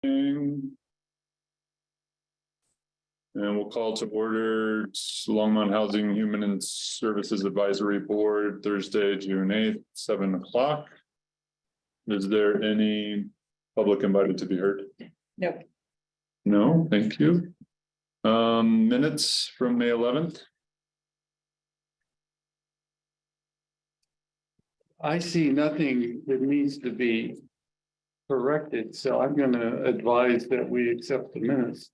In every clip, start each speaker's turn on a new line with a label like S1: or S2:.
S1: And we'll call to order Longmont Housing Human and Services Advisory Board, Thursday, June 8th, 7 o'clock. Is there any public invited to be heard?
S2: Nope.
S1: No, thank you. Minutes from May 11th.
S3: I see nothing that needs to be corrected, so I'm gonna advise that we accept the minutes.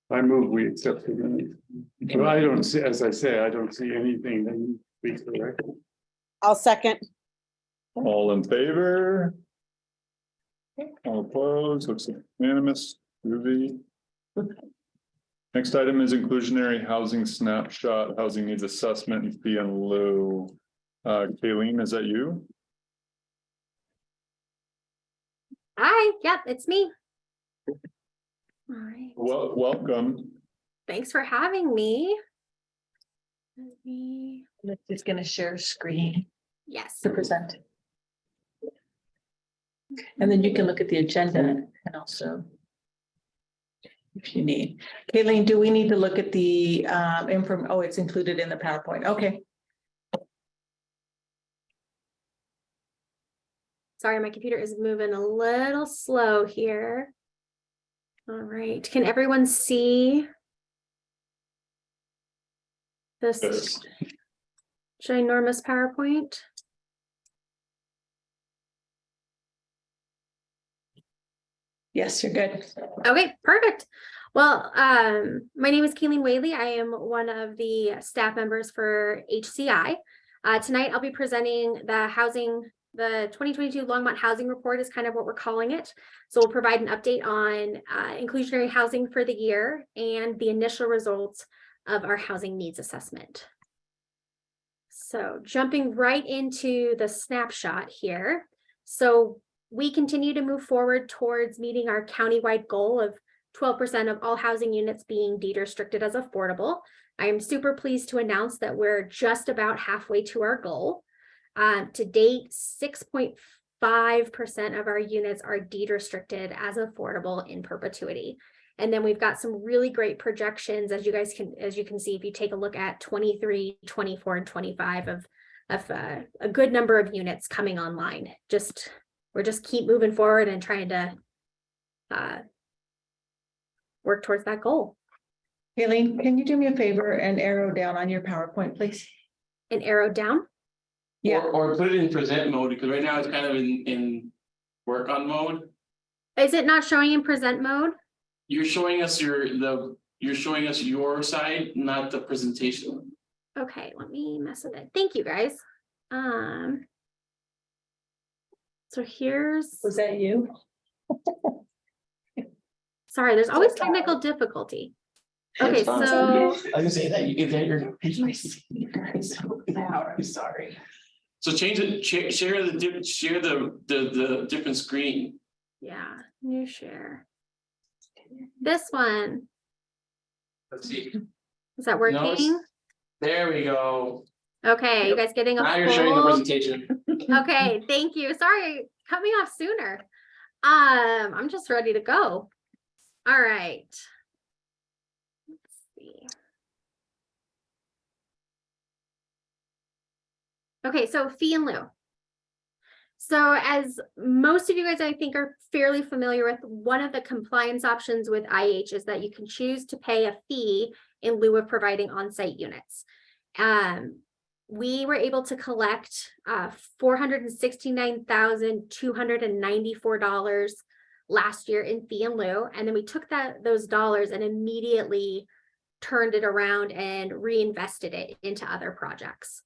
S3: I move we accept the minutes. But I don't see, as I say, I don't see anything that needs to be corrected.
S2: I'll second.
S1: All in favor? All opposed? Looks unanimous. Ruby. Next item is inclusionary housing snapshot, housing needs assessment and fee in lieu. Kayleen, is that you?
S4: Hi, yep, it's me. All right.
S1: Well, welcome.
S4: Thanks for having me.
S2: I'm just gonna share screen
S4: Yes.
S2: to present. And then you can look at the agenda and also if you need. Kayleen, do we need to look at the oh, it's included in the PowerPoint. Okay.
S4: Sorry, my computer is moving a little slow here. All right, can everyone see this
S1: Yes.
S4: ginormous PowerPoint?
S2: Yes, you're good.
S4: Okay, perfect. Well, my name is Kayleen Whaley. I am one of the staff members for HCI. Tonight, I'll be presenting the 2022 Longmont Housing Report is kind of what we're calling it. So we'll provide an update on inclusionary housing for the year and the initial results of our housing needs assessment. So jumping right into the snapshot here. So we continue to move forward towards meeting our countywide goal of 12% of all housing units being deed restricted as affordable. I am super pleased to announce that we're just about halfway to our goal. To date, 6.5% of our units are deed restricted as affordable in perpetuity. And then we've got some really great projections, as you can see, if you take a look at 23, 24, and 25 of a good number of units coming online. We're just keep moving forward and trying to work towards that goal.
S2: Kayleen, can you do me a favor and arrow down on your PowerPoint, please?
S4: An arrow down.
S2: Yeah.
S5: Or put it in present mode, because right now it's kind of in work on mode.
S4: Is it not showing in present mode?
S5: You're showing us your side, not the presentation.
S4: Okay, let me mess with it. Thank you guys. So here's,
S2: Was that you?
S4: sorry, there's always technical difficulty. Okay, so
S5: I was gonna say that you get that your.
S2: I'm sorry.
S5: So change it, share the different screen.
S4: yeah, new share. This one,
S5: Let's see.
S4: is that
S5: No,
S4: working?
S5: There we go.
S4: Okay, you guys getting a
S5: Now you're showing the
S4: full?
S5: presentation.
S4: Okay, thank you. Sorry, cut me off sooner. I'm just ready to go. All right. Let's see. Okay, so fee in lieu. So as most of you guys, I think, are fairly familiar with, one of the compliance options with IH is that you can choose to pay a fee in lieu of providing on-site units. We were able to collect $469,294 last year in fee in lieu, and then we took those dollars and immediately turned it around and reinvested it into other projects.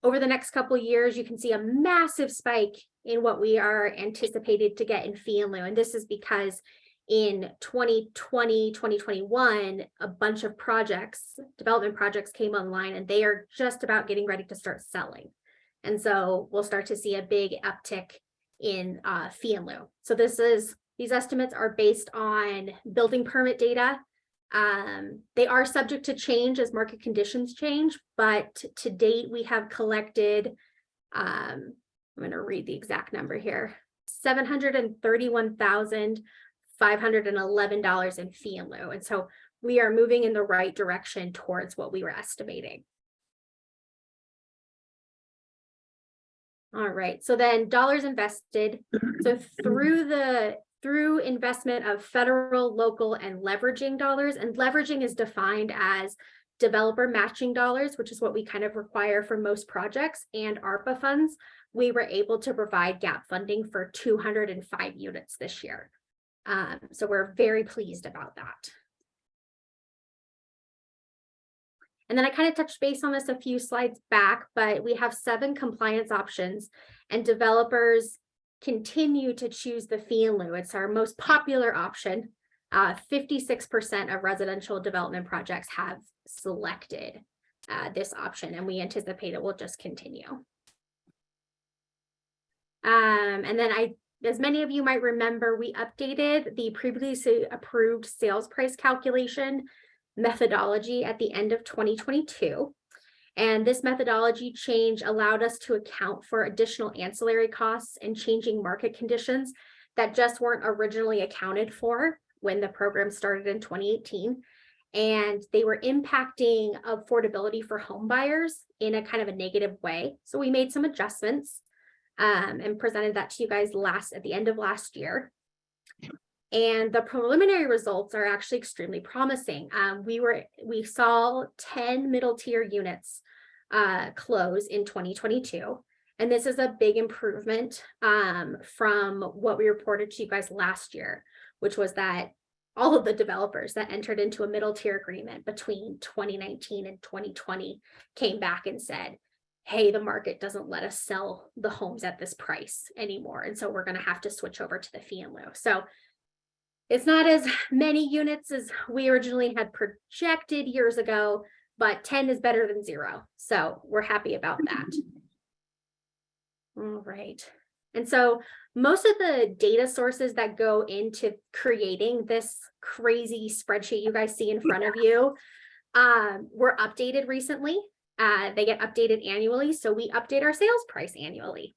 S4: Over the next couple of years, you can see a massive spike in what we are anticipated to get in fee in lieu. And this is because in 2020, 2021, a bunch of development projects came online, and they are just about getting ready to start selling. And so we'll start to see a big uptick in fee in lieu. So these estimates are based on building permit data. They are subject to change as market conditions change, but to date we have collected, I'm going to read the exact number here. $731,511 in fee in lieu. And so we are moving in the right direction towards what we were estimating. All right, so then dollars invested. So through investment of federal, local, and leveraging dollars, and leveraging is defined as developer matching dollars, which is what we kind of require for most projects, and ARPA funds, we were able to provide gap funding for 205 units this year. So we're very pleased about that. And then I kind of touched base on this a few slides back, but we have 7 compliance options, and developers continue to choose the fee in lieu. It's our most popular option. 56% of residential development projects have selected this option, and we anticipate it will just continue. And then as many of you might remember, we updated the previously approved sales price calculation methodology at the end of 2022. And this methodology change allowed us to account for additional ancillary costs and changing market conditions that just weren't originally accounted for when the program started in 2018. And they were impacting affordability for home buyers in a kind of a negative way. So we made some adjustments and presented that to you guys at the end of last year. And the preliminary results are actually extremely promising. We saw 10 middle tier units close in 2022. And this is a big improvement from what we reported to you guys last year, which was that all of the developers that entered into a middle tier agreement between 2019 and 2020 came back and said, hey, the market doesn't let us sell the homes at this price anymore. And so we're going to have to switch over to the fee in lieu. So it's not as many units as we originally had projected years ago, but 10 is better than 0. So we're happy about that. All right. And so most of the data sources that go into creating this crazy spreadsheet you guys see in front of you were updated recently. They get updated annually. So we update our sales price annually.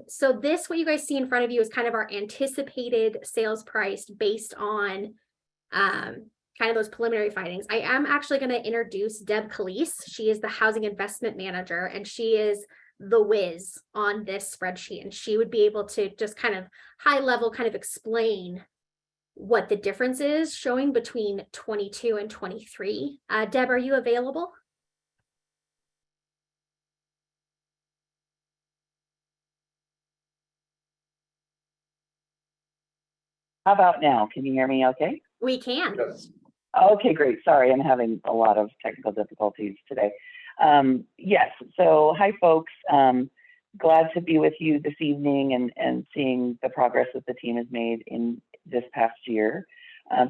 S4: So what you guys see in front of you is kind of our anticipated sales price based on kind of those preliminary findings. I am actually going to introduce Deb Calise. She is the housing investment manager, and she is the whiz on this spreadsheet. And she would be able to just kind of high level kind of explain what the difference is showing between 22 and 23. Deb, are you available?
S6: How about now? Can you hear me okay?
S4: We can.
S1: Yes.
S6: Okay, great. Sorry, I'm having a lot of technical difficulties today. Yes, so hi folks. Glad to be with you this evening and seeing the progress that the team has made in this past year.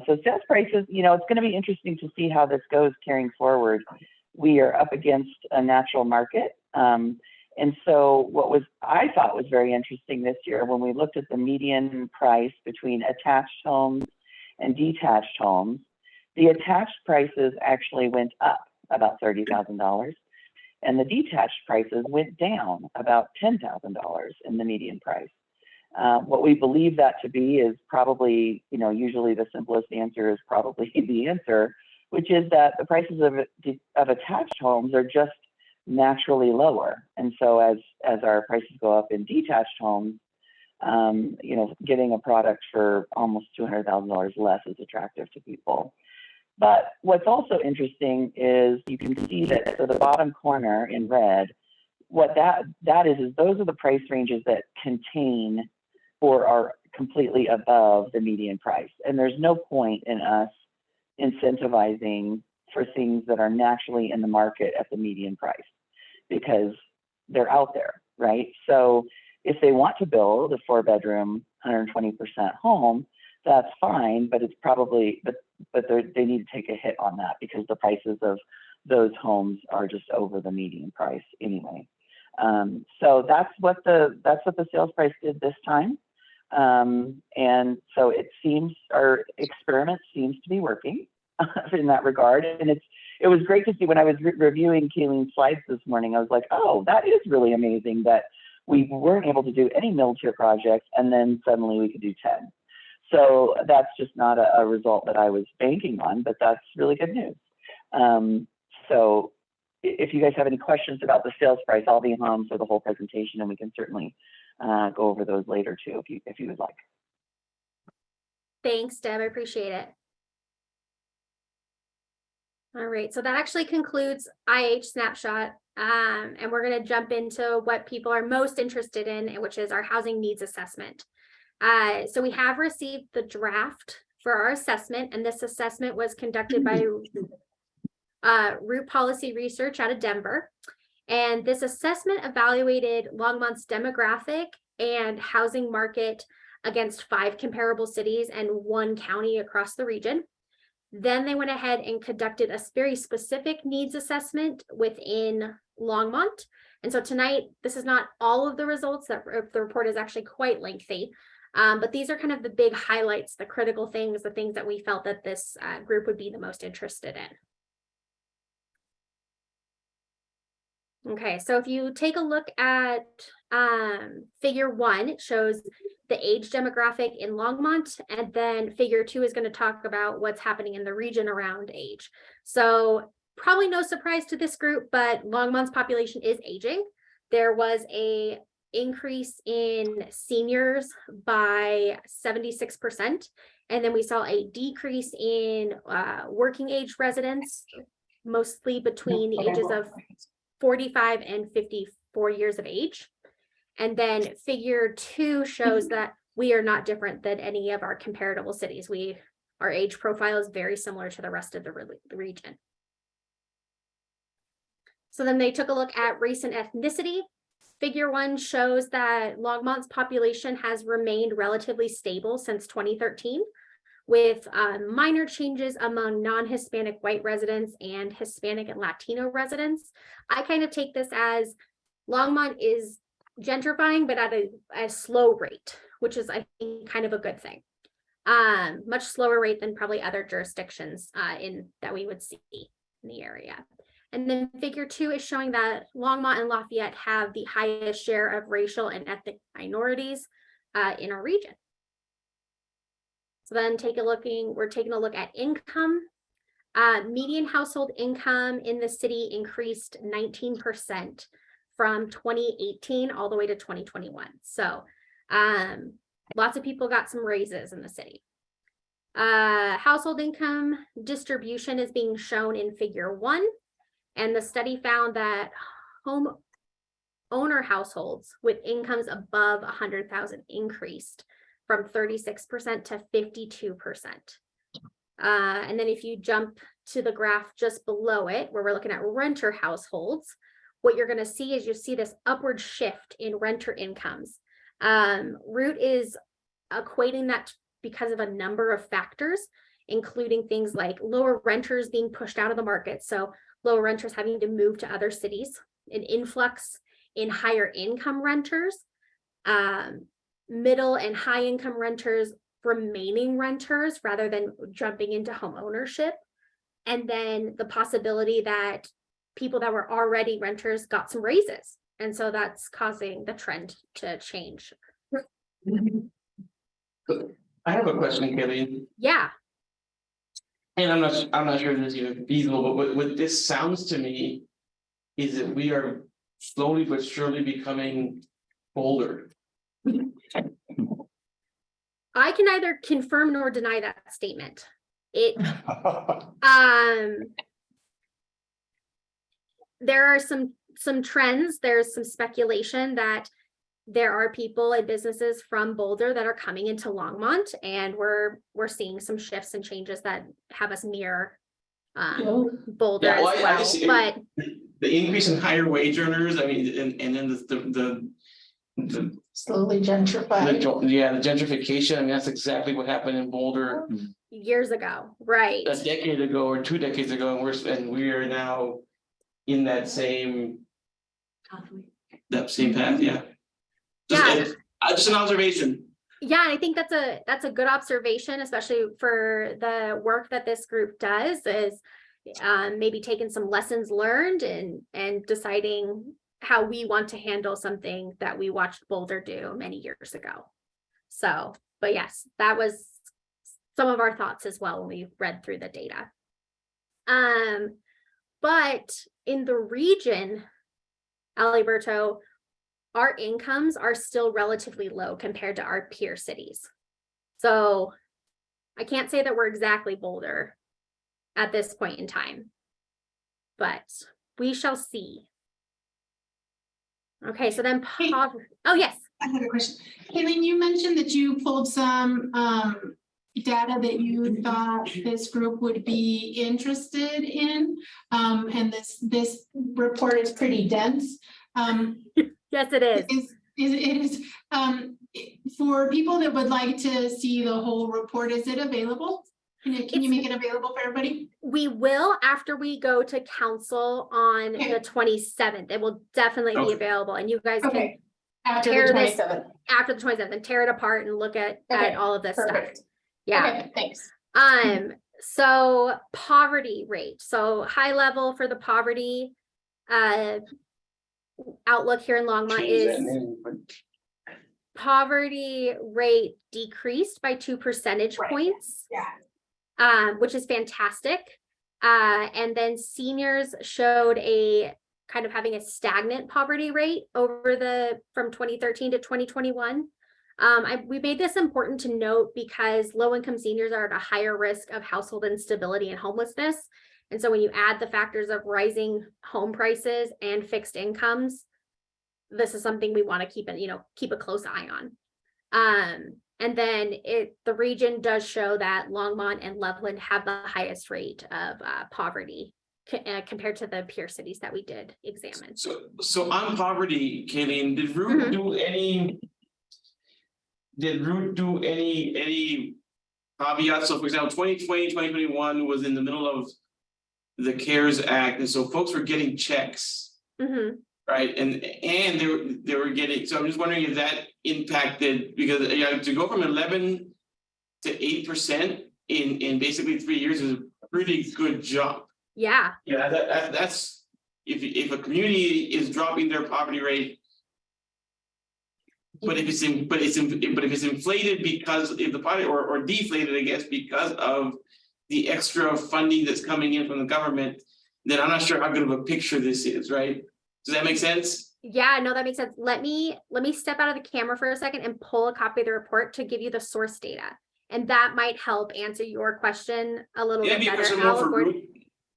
S6: So sales prices, it's going to be interesting to see how this goes carrying forward. We are up against a natural market. And so I thought was very interesting this year when we looked at the median price between attached homes and detached homes, the attached prices actually went up about $30,000 and the detached prices went down about $10,000 in the median price. What we believe that to be is probably, usually the simplest answer is probably the answer, which is that the prices of attached homes are just naturally lower. And so as our prices go up in detached homes, getting a product for almost $200,000 less is attractive to people. But what's also interesting is you can see that so the bottom corner in red, what that is those are the price ranges that contain or are completely above the median price. And there's no point in us incentivizing for things that are naturally in the market at the median price because they're out there, right? So if they want to build a 4-bedroom, 120% home, that's fine, but it's probably, but they need to take a hit on that because the prices of those homes are just over the median price anyway. So that's what the sales price did this time. And so our experiment seems to be working in that regard. And it was great to see when I was reviewing Kayleen's slides this morning. I was like, oh, that is really amazing that we weren't able to do any middle tier projects, and then suddenly we could do 10. So that's just not a result that I was banking on, but that's really good news. So if you guys have any questions about the sales price, I'll be home for the whole presentation, and we can certainly go over those later too, if you would like.
S4: Thanks, Deb. I appreciate it. All right, so that actually concludes IH snapshot. And we're going to jump into what people are most interested in, which is our housing needs assessment. So we have received the draft for our assessment, and this assessment was conducted by Root Policy Research out of Denver. And this assessment evaluated Longmont's demographic and housing market against 5 comparable cities and 1 county across the region. Then they went ahead and conducted a very specific needs assessment within Longmont. And so tonight, this is not all of the results. That the report is actually quite lengthy, but these are kind of the big highlights, the critical things, the things that we felt that this group would be the most interested in. Okay, so if you take a look at figure 1, it shows the age demographic in Longmont, and then figure 2 is going to talk about what's happening in the region around age. So probably no surprise to this group, but Longmont's population is aging. There was a increase in seniors by 76%, and then we saw a decrease in working age residents, mostly between the ages of 45 and 54 years of age. And then figure 2 shows that we are not different than any of our comparable cities. Our age profile is very similar to the rest of the region. So then they took a look at race and ethnicity. Figure 1 shows that Longmont's population has remained relatively stable since 2013, with minor changes among non-Hispanic white residents and Hispanic and Latino residents. I kind of take this as Longmont is gentrifying, but at a slow rate, which is, I think, kind of a good thing. Much slower rate than probably other jurisdictions that we would see in the area. And then figure 2 is showing that Longmont and Lafayette have the highest share of racial and ethnic minorities in our region. So then we're taking a look at income. Median household income in the city increased 19% from 2018 all the way to 2021. So lots of people got some raises in the city. Household income distribution is being shown in figure 1. And the study found that home owner households with incomes above 100,000 increased from 36% to 52%. And then if you jump to the graph just below it, where we're looking at renter households, what you're going to see is you see this upward shift in renter incomes. Root is equating that because of a number of factors, including things like lower renters being pushed out of the market. So lower renters having to move to other cities, an influx in higher income renters, middle and high income renters remaining renters rather than jumping into home ownership. And then the possibility that people that were already renters got some raises. And so that's causing the trend to change.
S5: I have a question, Kayleen.
S4: Yeah.
S5: And I'm not sure if this is even feasible, but what this sounds to me is that we are slowly but surely becoming older.
S4: I can neither confirm nor deny that statement. There are some trends. There's some speculation that there are people and businesses from Boulder that are coming into Longmont, and we're seeing some shifts and changes that have us mirror Boulder
S5: Yeah, well,
S4: as well. But
S5: the increase in higher wage earners, I mean, and then the
S7: slowly gentrifying.
S5: the gentrification. I mean, that's exactly what happened in Boulder
S4: years ago, right?
S5: a decade ago or 2 decades ago, and we are now in that same path. Yeah. Just an observation.
S4: Yeah, I think that's a good observation, especially for the work that this group does, is maybe taking some lessons learned and deciding how we want to handle something that we watched Boulder do many years ago. So, but yes, that was some of our thoughts as well when we read through the data. But in the region, Alberto, our incomes are still relatively low compared to our peer cities. So I can't say that we're exactly Boulder at this point in time, but we shall see. Okay, so then,
S7: Hey.
S4: oh yes.
S7: I have a question. Kayleen, you mentioned that you pulled some data that you thought this group would be interested in. And this report is pretty dense.
S4: Yes, it is.
S7: It is for people that would like to see the whole report, is it available? Can you make it available for everybody?
S4: We will after we go to council on the 27th. It will definitely be available, and you guys can
S7: After
S4: tear
S7: the
S4: this
S7: 27th.
S4: after the 27th and tear it apart and look at all of this
S7: Perfect.
S4: stuff. Yeah.
S7: Okay, thanks.
S4: So poverty rate. So high level for the poverty outlook here in Longmont is poverty rate decreased by 2 percentage points.
S7: Yeah.
S4: Which is fantastic. And then seniors showed a kind of having a stagnant poverty rate over from 2013 to 2021. We made this important to note because low-income seniors are at a higher risk of household instability and homelessness. And so when you add the factors of rising home prices and fixed incomes, this is something we want to keep a close eye on. And then the region does show that Longmont and Loveland have the highest rate of poverty compared to the peer cities that we did examine.
S5: So on poverty, Kayleen, did Root do any? Did Root do any caveats? So for example, 2020, 2021 was in the middle of the CARES Act, and so folks were getting checks. Right, and they were getting, so I'm just wondering if that impacted, because to go from 11 to 8% in basically 3 years is a pretty good jump.
S4: Yeah.
S5: Yeah, that's if a community is dropping their poverty rate, but if it's inflated because if the poverty or deflated, I guess, because of the extra funding that's coming in from the government, then I'm not sure how good of a picture this is, right? Does that make sense?
S4: Yeah, no, that makes sense. Let me step out of the camera for a second and pull a copy of the report to give you the source data. And that might help answer your question a little bit better.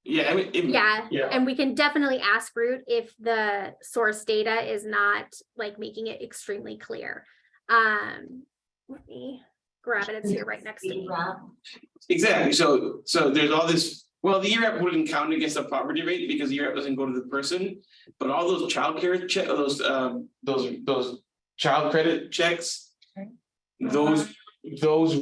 S5: Yeah, I mean,
S4: and we can definitely ask Root if the source data is not like making it extremely clear. Let me grab it. It's here right next to me.
S5: Exactly. So there's all this. Well, the ERAP wouldn't count against the poverty rate because the ERAP doesn't go to the person, but all those childcare check, those child credit checks, those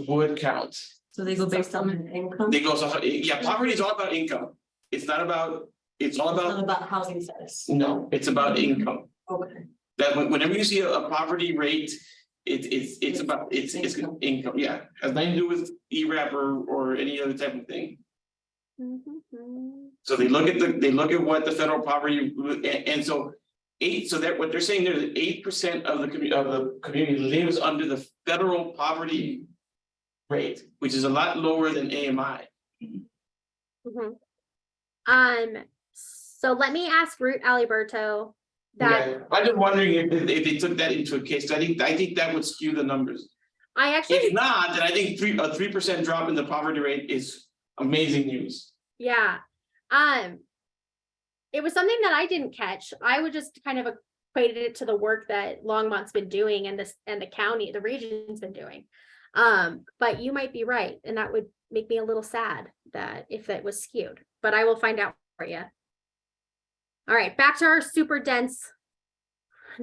S5: would count.
S8: So they go based on income?
S5: They go off, yeah, poverty is all about income. It's not about, it's all
S8: It's not
S5: about,
S8: about housing status.
S5: no, it's about income.
S8: Okay.
S5: That whenever you see a poverty rate, it's about, it's income, yeah. Has nothing to do with ERAP or any other type of thing. So they look at what the federal poverty, and so what they're saying there is 8% of the community lives under the federal poverty rate, which is a lot lower than AMI.
S4: So let me ask Root Alberto that.
S5: Yeah, I'm just wondering if they took that into a case. I think that would skew the numbers.
S4: I actually,
S5: If not, then I think a 3% drop in the poverty rate is amazing news.
S4: yeah. It was something that I didn't catch. I would just kind of equated it to the work that Longmont's been doing and the county, the region's been doing. But you might be right, and that would make me a little sad that if that was skewed, but I will find out for you. All right, back to our super dense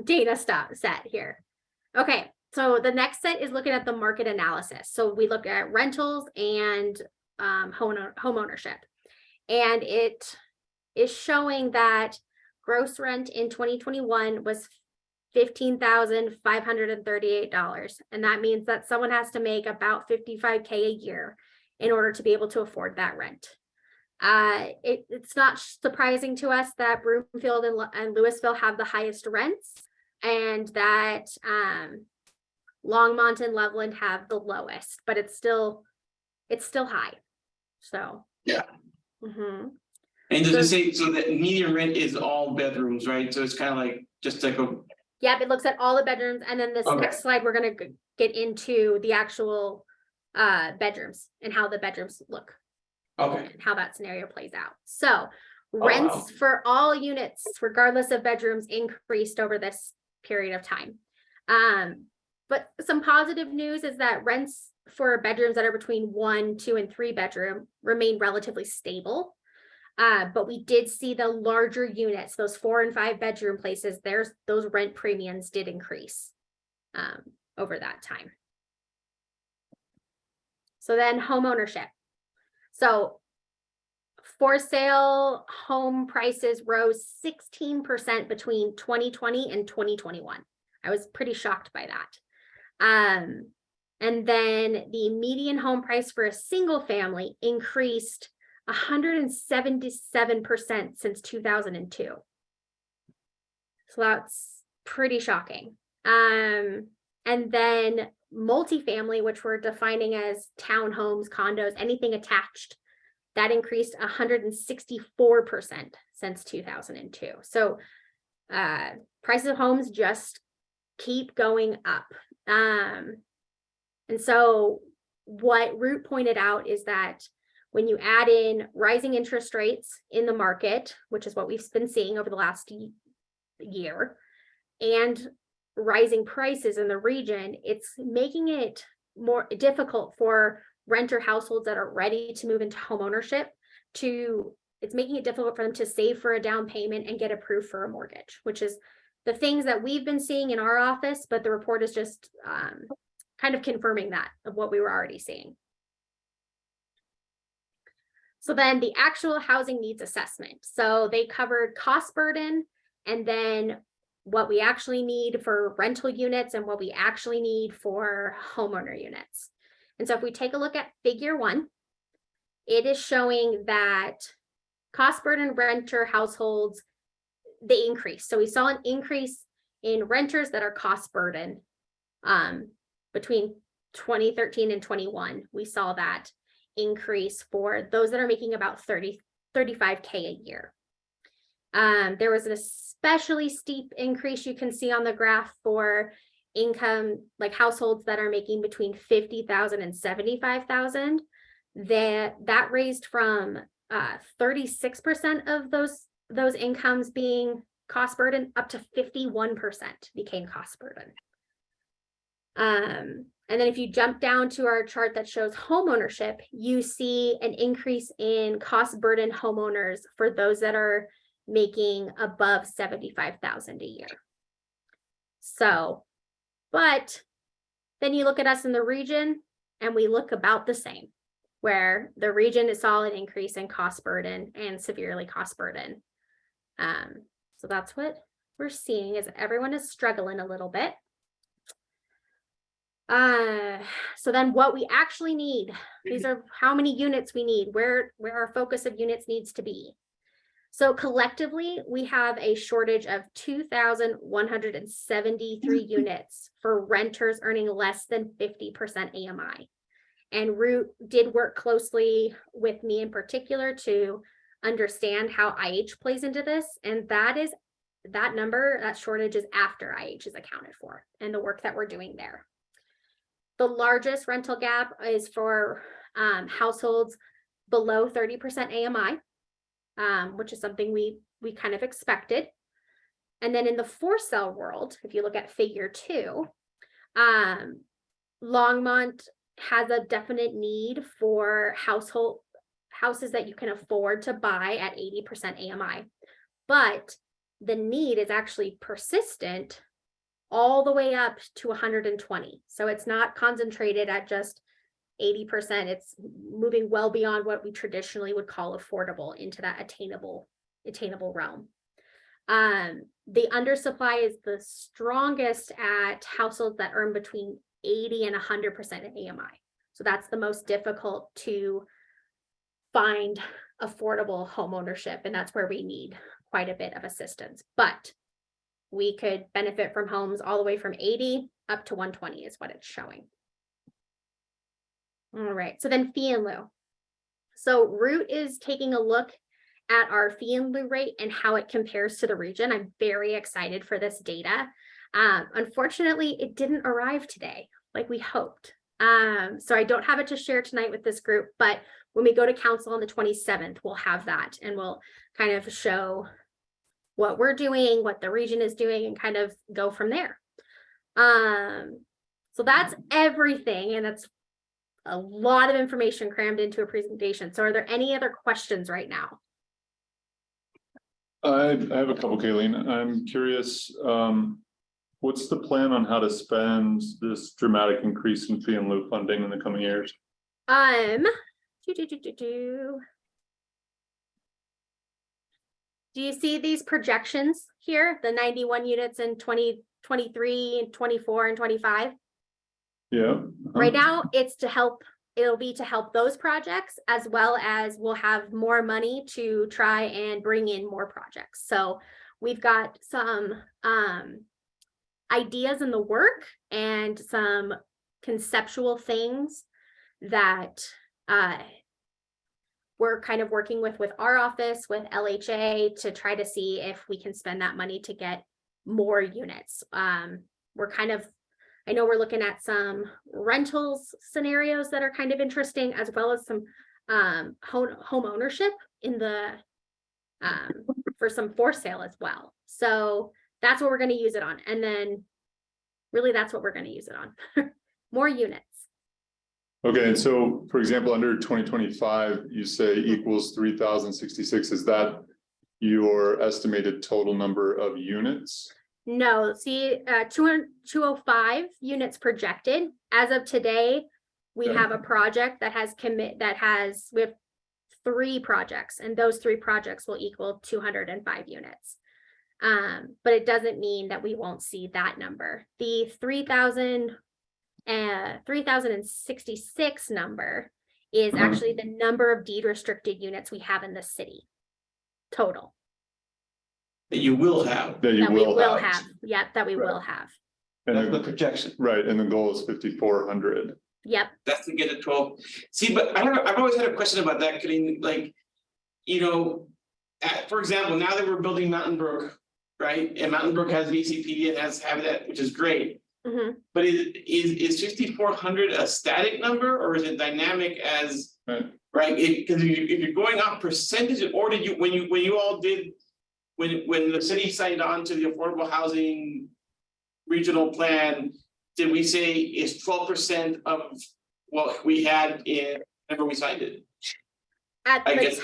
S4: data set here. Okay, so the next set is looking at the market analysis. So we look at rentals and home ownership, and it is showing that gross rent in 2021 was $15,538. And that means that someone has to make about $55K a year in order to be able to afford that rent. It's not surprising to us that Broomfield and Louisville have the highest rents, and that Longmont and Loveland have the lowest, but it's still high. So.
S5: Yeah.
S4: Mhm.
S5: And does it say, so that median rent is all bedrooms, right? So it's kind of like, just like a,
S4: Yep, it looks at all the bedrooms, and then this
S5: Okay.
S4: next slide, we're gonna get into the actual bedrooms and how the bedrooms look,
S5: okay,
S4: how that scenario plays out. So
S5: wow.
S4: rents for all units, regardless of bedrooms, increased over this period of time. But some positive news is that rents for bedrooms that are between 1, 2, and 3 bedroom remain relatively stable. But we did see the larger units, those 4 and 5 bedroom places, those rent premiums did increase over that time. So then home ownership. So for sale home prices rose 16% between 2020 and 2021. I was pretty shocked by that. And then the median home price for a single family increased 177% since 2002. So that's pretty shocking. And then multifamily, which we're defining as townhomes, condos, anything attached, that increased 164% since 2002. So prices of homes just keep going up. And so what Root pointed out is that when you add in rising interest rates in the market, which is what we've been seeing over the last year, and rising prices in the region, it's making it more difficult for renter households that are ready to move into home ownership it's making it difficult for them to save for a down payment and get approved for a mortgage, which is the things that we've been seeing in our office, but the report is just kind of confirming that of what we were already seeing. So then the actual housing needs assessment. So they covered cost burden, and then what we actually need for rental units and what we actually need for homeowner units. And so if we take a look at figure 1, it is showing that cost burden renter households, they increased. So we saw an increase in renters that are cost burden between 2013 and 21. We saw that increase for those that are making about 35K a year. There was an especially steep increase you can see on the graph for income, like households that are making between 50,000 and 75,000. That raised from 36% of those incomes being cost burden up to 51% became cost burden. And then if you jump down to our chart that shows home ownership, you see an increase in cost burden homeowners for those that are making above 75,000 a year. So, but then you look at us in the region and we look about the same, where the region is saw an increase in cost burden and severely cost burden. So that's what we're seeing, is everyone is struggling a little bit. So then what we actually need, these are how many units we need, where our focus of units needs to be. So collectively, we have a shortage of 2,173 units for renters earning less than 50% AMI. And Root did work closely with me in particular to understand how IH plays into this. And that number, that shortage is after IH is accounted for and the work that we're doing there. The largest rental gap is for households below 30% AMI, which is something we kind of expected. And then in the for sale world, if you look at figure 2, Longmont has a definite need for houses that you can afford to buy at 80% AMI. But the need is actually persistent all the way up to 120. So it's not concentrated at just 80%. It's moving well beyond what we traditionally would call affordable into that attainable realm. The undersupply is the strongest at households that earn between 80 and 100% of AMI. So that's the most difficult to find affordable home ownership, and that's where we need quite a bit of assistance. But we could benefit from homes all the way from 80 up to 120 is what it's showing. All right, so then fee in lieu. So Root is taking a look at our fee in lieu rate and how it compares to the region. I'm very excited for this data. Unfortunately, it didn't arrive today like we hoped. So I don't have it to share tonight with this group, but when we go to council on the 27th, we'll have that and we'll kind of show what we're doing, what the region is doing, and kind of go from there. So that's everything, and that's a lot of information crammed into a presentation. So are there any other questions right now?
S1: I have a couple, Kayleen. I'm curious, what's the plan on how to spend this dramatic increase in fee and lieu funding in the coming years?
S4: Do you see these projections here? The 91 units in 2023 and 24 and 25?
S1: Yeah.
S4: Right now, it'll be to help those projects, as well as we'll have more money to try and bring in more projects. So we've got some ideas in the work and some conceptual things that we're kind of working with our office, with LHA, to try to see if we can spend that money to get more units. I know we're looking at some rentals scenarios that are kind of interesting, as well as some home ownership in the for some for sale as well. So that's what we're going to use it on. And then really that's what we're going to use it on. More units.
S1: Okay, and so for example, under 2025, you say equals 3,066. Is that your estimated total number of units?
S4: No, see, 205 units projected. As of today, we
S1: Okay.
S4: have a project that has we have 3 projects, and those 3 projects will equal 205 units. But it doesn't mean that we won't see that number. The 3,066 number is actually the number of deed restricted units we have in the city total.
S5: That you will have.
S1: That you
S4: That we
S1: will
S4: will
S1: have.
S4: have. Yep, that we
S1: Right.
S4: will have.
S1: And
S5: That's the
S1: the,
S5: projection.
S1: right, and the goal is 5,400.
S4: Yep.
S5: That's to get it 12. See, but I've always had a question about that, Colleen, like, you know, for example, now that we're building Mountain Brook, right? And Mountain Brook has VCPD and has Habitat, which is great.
S4: Mhm.
S5: But is 5,400 a static number, or is it dynamic as,
S1: Right.
S5: Because if you're going off percentage, or did you, when you all did, when the city signed on to the affordable housing regional plan, did we say is 12% of what we had in, whenever we signed it? I guess.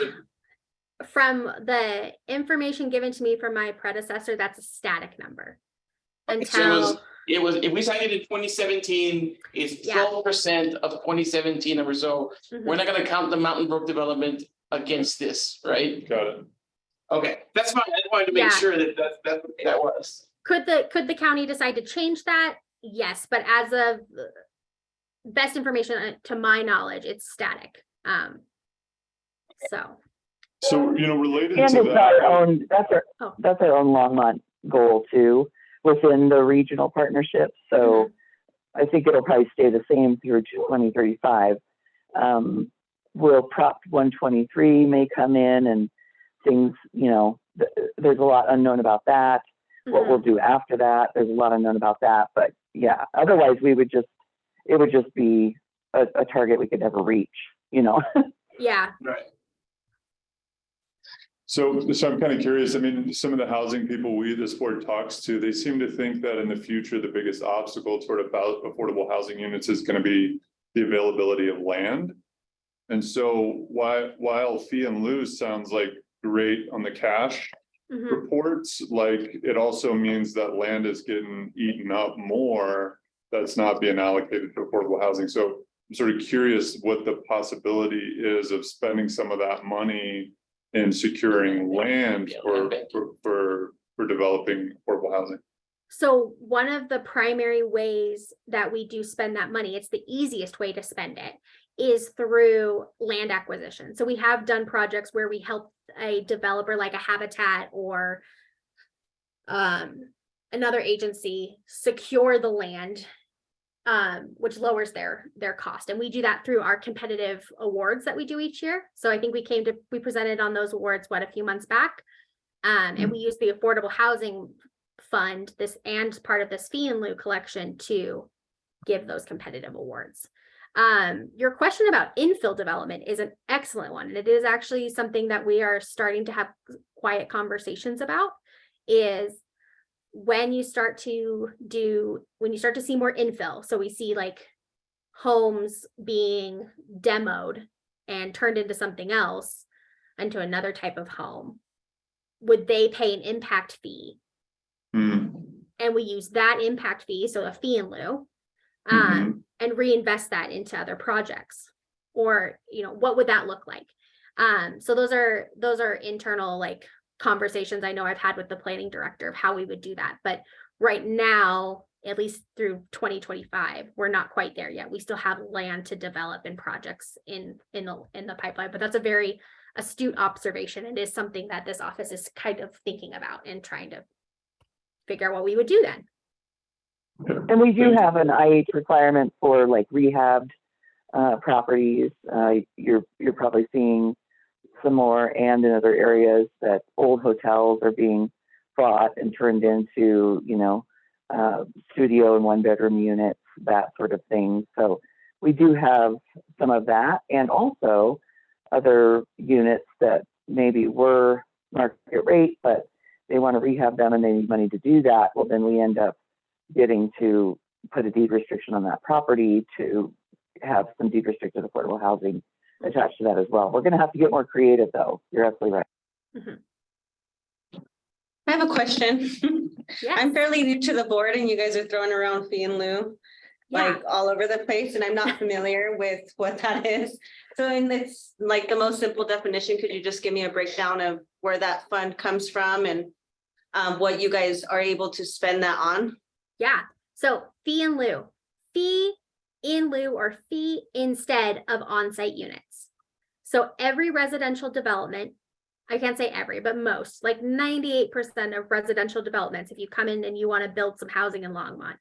S4: From the information given to me from my predecessor, that's a static number. Until
S5: It was, if we signed it in 2017, it's 12% of 2017 number. So we're not gonna count the Mountain Brook development against this, right?
S1: Got it.
S5: Okay, that's fine. I just wanted to make sure that that's what that was.
S4: Could the county decide to change that? Yes, but as of best information to my knowledge, it's static.
S1: So, related
S6: And
S1: to
S6: it's
S1: that.
S6: our own, that's our own Longmont goal too, within the regional partnership. So I think it'll probably stay the same through to 2035. Will Prop 123 may come in and things, there's a lot unknown about that. What we'll do after that, there's a lot unknown about that. But yeah, otherwise it would just be a target we could never reach,
S4: Yeah.
S5: Right.
S1: So I'm kind of curious. I mean, some of the housing people this board talks to, they seem to think that in the future, the biggest obstacle toward affordable housing units is going to be the availability of land. And so while fee and lieu sounds like great on the cash reports, like it also means that land is getting eaten up more that's not being allocated to affordable housing. So I'm sort of curious what the possibility is of spending some of that money in securing land for developing affordable housing.
S4: So one of the primary ways that we do spend that money, it's the easiest way to spend it, is through land acquisition. So we have done projects where we help a developer like a Habitat or another agency secure the land, which lowers their cost. And we do that through our competitive awards that we do each year. So I think we presented on those awards, a few months back. And we use the Affordable Housing Fund, this and part of this fee in lieu collection to give those competitive awards. Your question about infill development is an excellent one. And it is actually something that we are starting to have quiet conversations about, is when you start to see more infill. So we see like homes being demoed and turned into something else, into another type of home. Would they pay an impact fee? And we use that impact fee, so a fee in lieu, and reinvest that into other projects, or what would that look like? So those are internal like conversations I know I've had with the planning director of how we would do that. But right now, at least through 2025, we're not quite there yet. We still have land to develop and projects in the pipeline. But that's a very astute observation. It is something that this office is kind of thinking about and trying to figure out what we would do then.
S6: And we do have an IH requirement for like rehabbed properties. You're probably seeing some more, and in other areas that old hotels are being bought and turned into, studio and 1-bedroom units, that sort of thing. So we do have some of that, and also other units that maybe were market rate, but they want to rehab them and they need money to do that. Well, then we end up getting to put a deed restriction on that property to have some deed restricted affordable housing attached to that as well. We're going to have to get more creative, though. You're absolutely right.
S8: I have a question.
S4: Yes.
S8: I'm fairly new to the board and you guys are throwing around fee in lieu
S4: Yeah.
S8: like all over the place, and I'm not familiar with what that is. So in this, like the most simple definition, could you just give me a breakdown of where that fund comes from and what you guys are able to spend that on?
S4: Yeah. So fee in lieu or fee instead of on-site units. So every residential development, I can't say every, but most, like 98% of residential developments, if you come in and you want to build some housing in Longmont,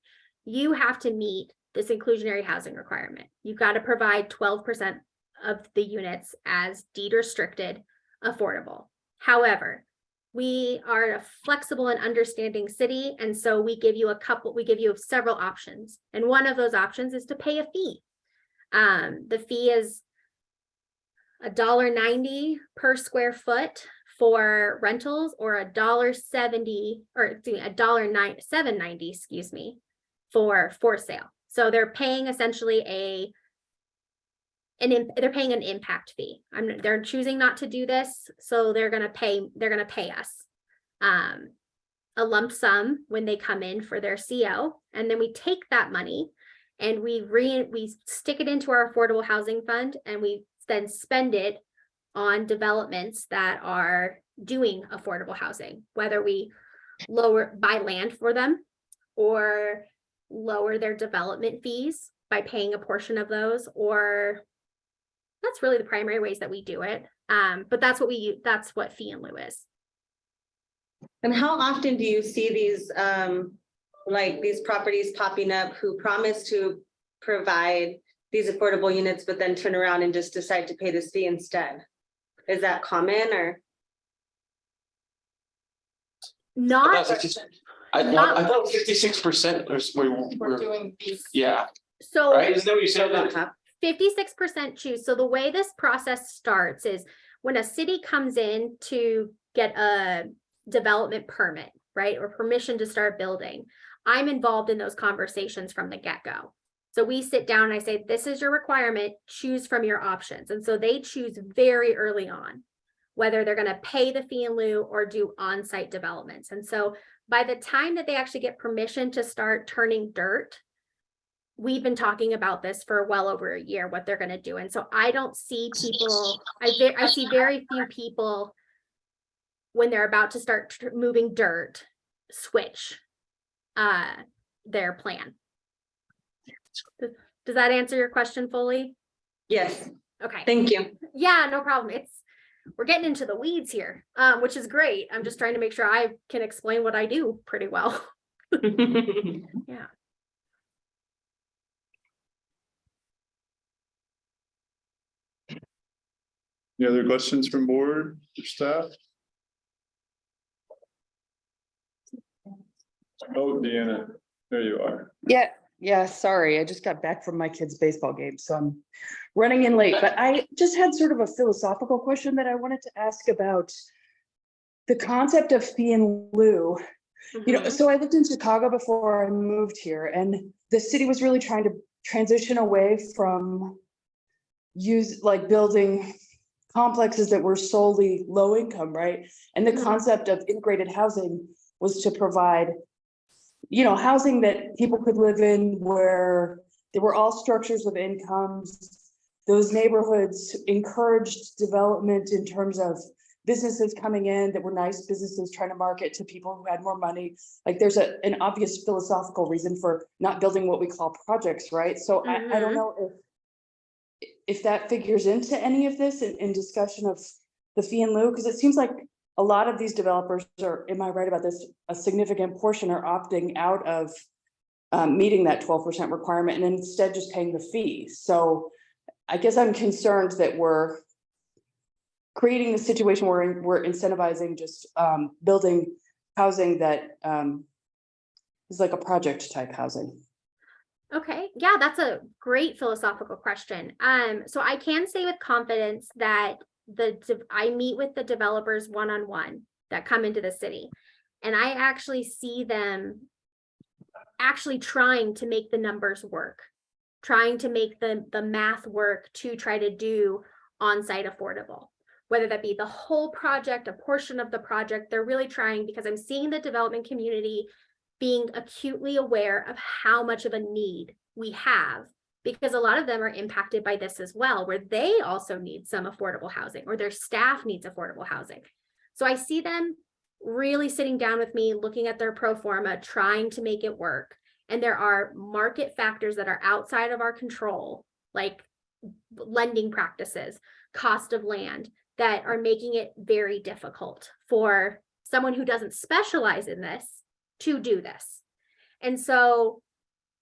S4: you have to meet this inclusionary housing requirement. You've got to provide 12% of the units as deed restricted affordable. However, we are a flexible and understanding city, and so we give you several options. And one of those options is to pay a fee. The fee is $1.90 per square foot for rentals, or $7.90, excuse me, for sale. So they're paying essentially they're paying an impact fee. They're choosing not to do this, so they're gonna pay us a lump sum when they come in for their CO, and then we take that money and we stick it into our affordable housing fund, and we then spend it on developments that are doing affordable housing, whether we buy land for them or lower their development fees by paying a portion of those, or that's really the primary ways that we do it. But that's what fee in lieu is.
S8: And how often do you see these these properties popping up who promise to provide these affordable units, but then turn around and just decide to pay this fee instead? Is that common, or?
S4: Not,
S5: I thought 56%
S7: We're doing these.
S5: yeah,
S4: so
S5: right? Isn't that what you said? That
S4: 56% choose. So the way this process starts is when a city comes in to get a development permit, right, or permission to start building, I'm involved in those conversations from the get-go. So we sit down and I say, this is your requirement, choose from your options. And so they choose very early on whether they're going to pay the fee in lieu or do on-site developments. And so by the time that they actually get permission to start turning dirt, we've been talking about this for well over a year, what they're going to do. And so I don't see people, I see very few people when they're about to start moving dirt, switch their plan. Does that answer your question fully?
S8: Yes,
S4: Okay.
S8: thank you.
S4: Yeah, no problem. We're getting into the weeds here, which is great. I'm just trying to make sure I can explain what I do pretty well. Yeah.
S1: Any other questions from board or staff? Oh, Deanna, there you are.
S9: Yeah, sorry, I just got back from my kid's baseball game, so I'm running in late, but I just had sort of a philosophical question that I wanted to ask about the concept of fee in lieu. You know, so I lived in Chicago before I moved here, and the city was really trying to transition away from building complexes that were solely low income, right? And the concept of integrated housing was to provide, you know, housing that people could live in where there were all structures of incomes. Those neighborhoods encouraged development in terms of businesses coming in that were nice businesses trying to market to people who had more money. Like there's an obvious philosophical reason for not building what we call projects, right? So I don't know if that figures into any of this in discussion of the fee in lieu, because it seems like a lot of these developers are, am I right about this? A significant portion are opting out of meeting that 12% requirement and instead just paying the fee. So I guess I'm concerned that we're creating the situation where we're incentivizing just building housing that is like a project type housing.
S4: Okay, yeah, that's a great philosophical question. So I can say with confidence that I meet with the developers one-on-one that come into the city, and I actually see them actually trying to make the numbers work, trying to make the math work to try to do on-site affordable, whether that be the whole project, a portion of the project. They're really trying, because I'm seeing the development community being acutely aware of how much of a need we have, because a lot of them are impacted by this as well, where they also need some affordable housing, or their staff needs affordable housing. So I see them really sitting down with me, looking at their pro forma, trying to make it work. And there are market factors that are outside of our control, like lending practices, cost of land, that are making it very difficult for someone who doesn't specialize in this to do this. And so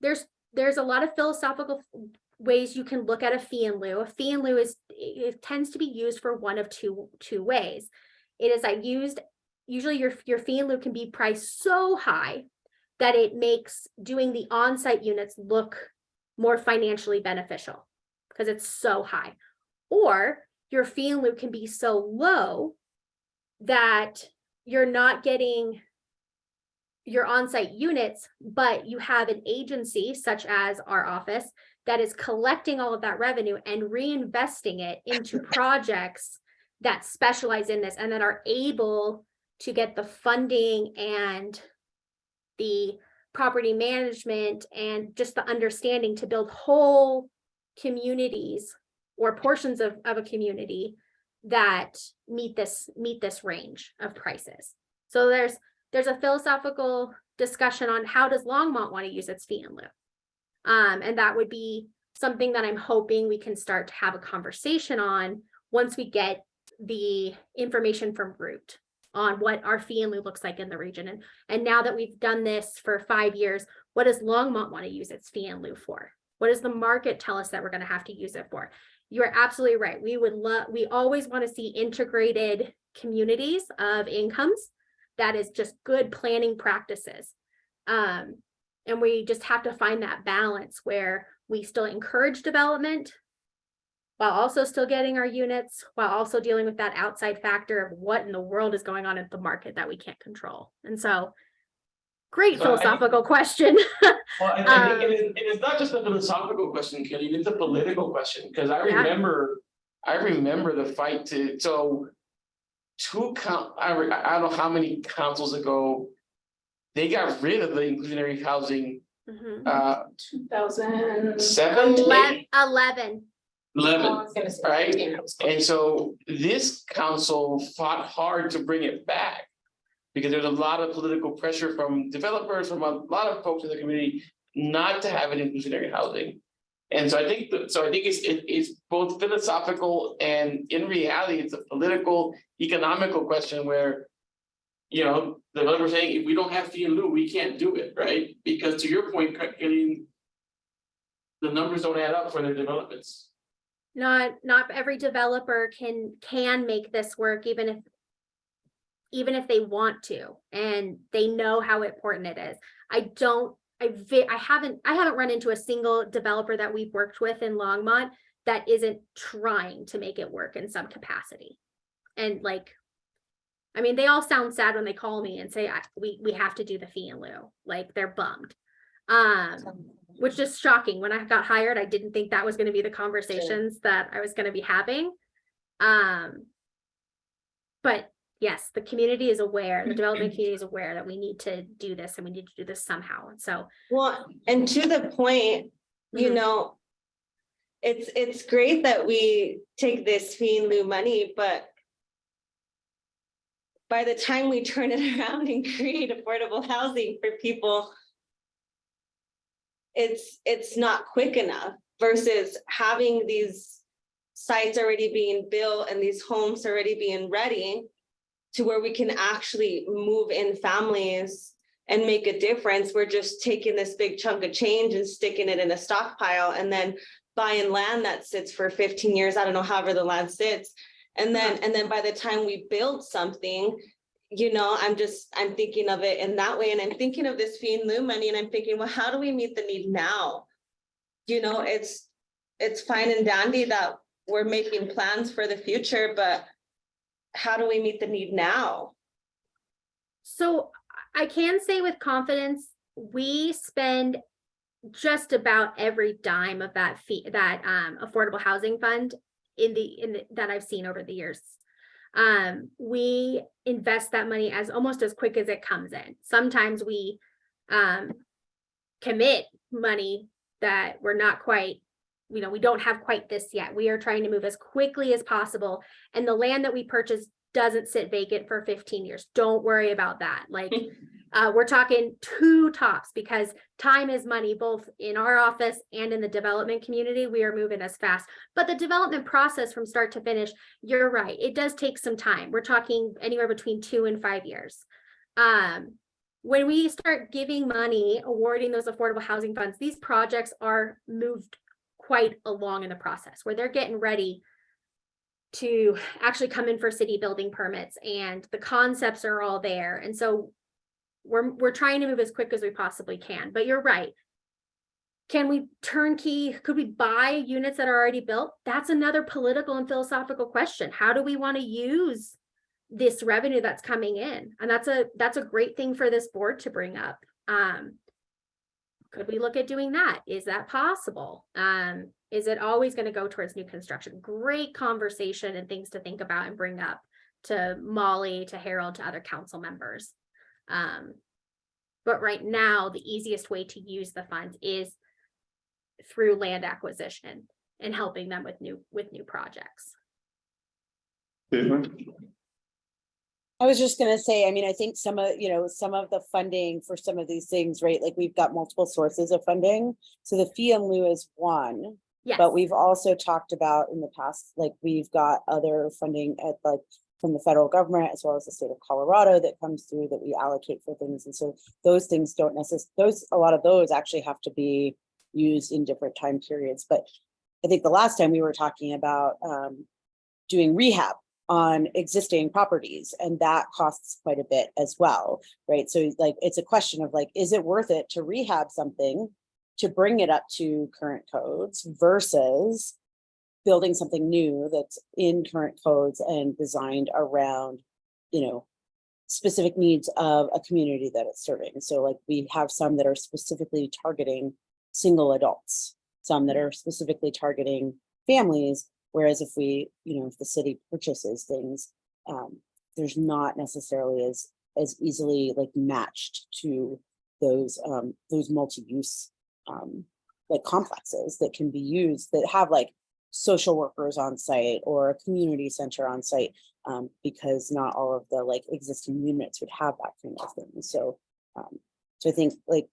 S4: there's a lot of philosophical ways you can look at a fee in lieu. A fee in lieu it tends to be used for one of two ways. It is usually your fee in lieu can be priced so high that it makes doing the on-site units look more financially beneficial because it's so high. Or your fee in lieu can be so low that you're not getting your on-site units, but you have an agency such as our office that is collecting all of that revenue and reinvesting it into projects that specialize in this and that are able to get the funding and the property management and just the understanding to build whole communities or portions of a community that meet this range of prices. So there's a philosophical discussion on how does Longmont want to use its fee in lieu. And that would be something that I'm hoping we can start to have a conversation on once we get the information from Root on what our fee in lieu looks like in the region. And now that we've done this for 5 years, what does Longmont want to use its fee in lieu for? What does the market tell us that we're going to have to use it for? You are absolutely right. We always want to see integrated communities of incomes. That is just good planning practices. And we just have to find that balance where we still encourage development while also still getting our units, while also dealing with that outside factor of what in the world is going on in the market that we can't control. And so, great philosophical question.
S5: Well, I think it is not just a philosophical question, Kelly, it's a political question, because I remember the fight I don't know how many councils ago, they got rid of the inclusionary housing.
S7: 2007.
S4: 11.
S5: Right? And so this council fought hard to bring it back. Because there's a lot of political pressure from developers, from a lot of folks in the community, not to have an inclusionary housing. And so I think it's both philosophical and in reality, it's a political, economical question where, you know, the developer's saying, if we don't have fee in lieu, we can't do it, right? Because to your point, Kelly, the numbers don't add up for their developments.
S4: Not every developer can make this work, even if they want to, and they know how important it is. I haven't run into a single developer that we've worked with in Longmont that isn't trying to make it work in some capacity. And like, I mean, they all sound sad when they call me and say, we have to do the fee in lieu, like they're bummed. Which is shocking. When I got hired, I didn't think that was going to be the conversations that I was going to be having. But yes, the community is aware, the development community is aware that we need to do this and we need to do this somehow. And so,
S8: Well, and to the point, you
S4: Mhm.
S8: know, it's great that we take this fee in lieu money, but by the time we turn it around and create affordable housing for people, it's not quick enough versus having these sites already being built and these homes already being ready to where we can actually move in families and make a difference. We're just taking this big chunk of change and sticking it in a stockpile and then buying land that sits for 15 years. I don't know, however the land sits. And then by the time we build something, you know, I'm thinking of it in that way. And I'm thinking of this fee in lieu money and I'm thinking, well, how do we meet the need now? You know, it's fine and dandy that we're making plans for the future, but how do we meet the need now?
S4: so I can say with confidence, we spend just about every dime of that fee, that affordable housing fund in the that I've seen over the years. We invest that money as almost as quick as it comes in. Sometimes we commit money that we're not quite, you know, we don't have quite this yet. We are trying to move as quickly as possible. And the land that we purchase doesn't sit vacant for 15 years. Don't worry about that. Like we're talking 2 tops because time is money, both in our office and in the development community. We are moving as fast, but the development process from start to finish, you're right, it does take some time. We're talking anywhere between 2 and 5 years. When we start giving money, awarding those affordable housing funds, these projects are moved quite along in the process where they're getting ready to actually come in for city building permits and the concepts are all there. And so we're trying to move as quick as we possibly can, but you're right. Can we turnkey? Could we buy units that are already built? That's another political and philosophical question. How do we want to use this revenue that's coming in? And that's a great thing for this board to bring up. Could we look at doing that? Is that possible? Is it always going to go towards new construction? Great conversation and things to think about and bring up to Molly, to Harold, to other council members. But right now, the easiest way to use the funds is through land acquisition and helping them with new projects.
S1: Caitlin?
S10: I was just gonna say, I mean, I think some of the funding for some of these things, right? Like we've got multiple sources of funding. So the fee in lieu is one,
S4: Yes.
S10: but we've also talked about in the past, like we've got other funding at like from the federal government as well as the state of Colorado that comes through that we allocate for things. And so those things don't necessarily, a lot of those actually have to be used in different time periods. But I think the last time we were talking about doing rehab on existing properties, and that costs quite a bit as well, right? So like, it's a question of like, is it worth it to rehab something to bring it up to current codes versus building something new that's in current codes and designed around, you know, specific needs of a community that it's serving. So like we have some that are specifically targeting single adults, some that are specifically targeting families. Whereas if we, you know, if the city purchases things, there's not necessarily as easily like matched to those multi-use like complexes that can be used that have like social workers on site or a community center on site because not all of the like existing units would have that kind of thing. So I think like,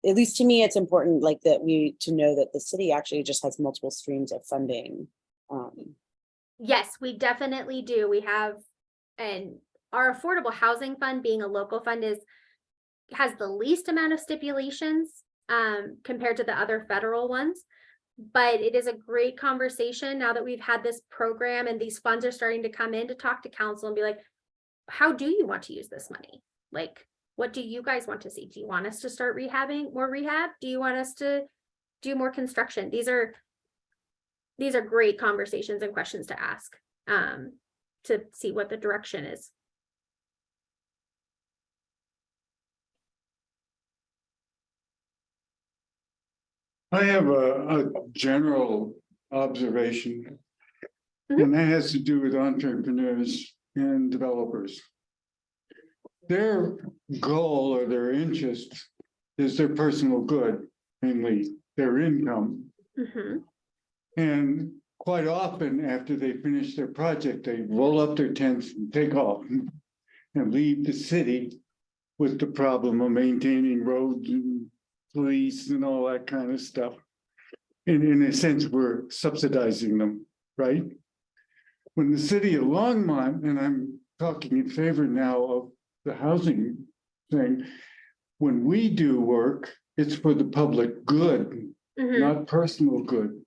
S10: at least to me, it's important like that to know that the city actually just has multiple streams of funding.
S4: Yes, we definitely do. We have, and our affordable housing fund being a local fund has the least amount of stipulations compared to the other federal ones. But it is a great conversation now that we've had this program and these funds are starting to come in to talk to council and be like, how do you want to use this money? Like, what do you guys want to see? Do you want us to start rehabbing more rehab? Do you want us to do more construction? These are great conversations and questions to ask to see what the direction is.
S3: I have a general observation.
S4: Mhm.
S3: And that has to do with entrepreneurs and developers. Their goal or their interest is their personal good, mainly their income.
S4: Mhm.
S3: And quite often after they finish their project, they roll up their tents and take off and leave the city with the problem of maintaining roads and police and all that kind of stuff. And in a sense, we're subsidizing them, right? When the city of Longmont, and I'm talking in favor now of the housing thing, when we do work, it's for the public good,
S4: Mhm.
S3: not personal good.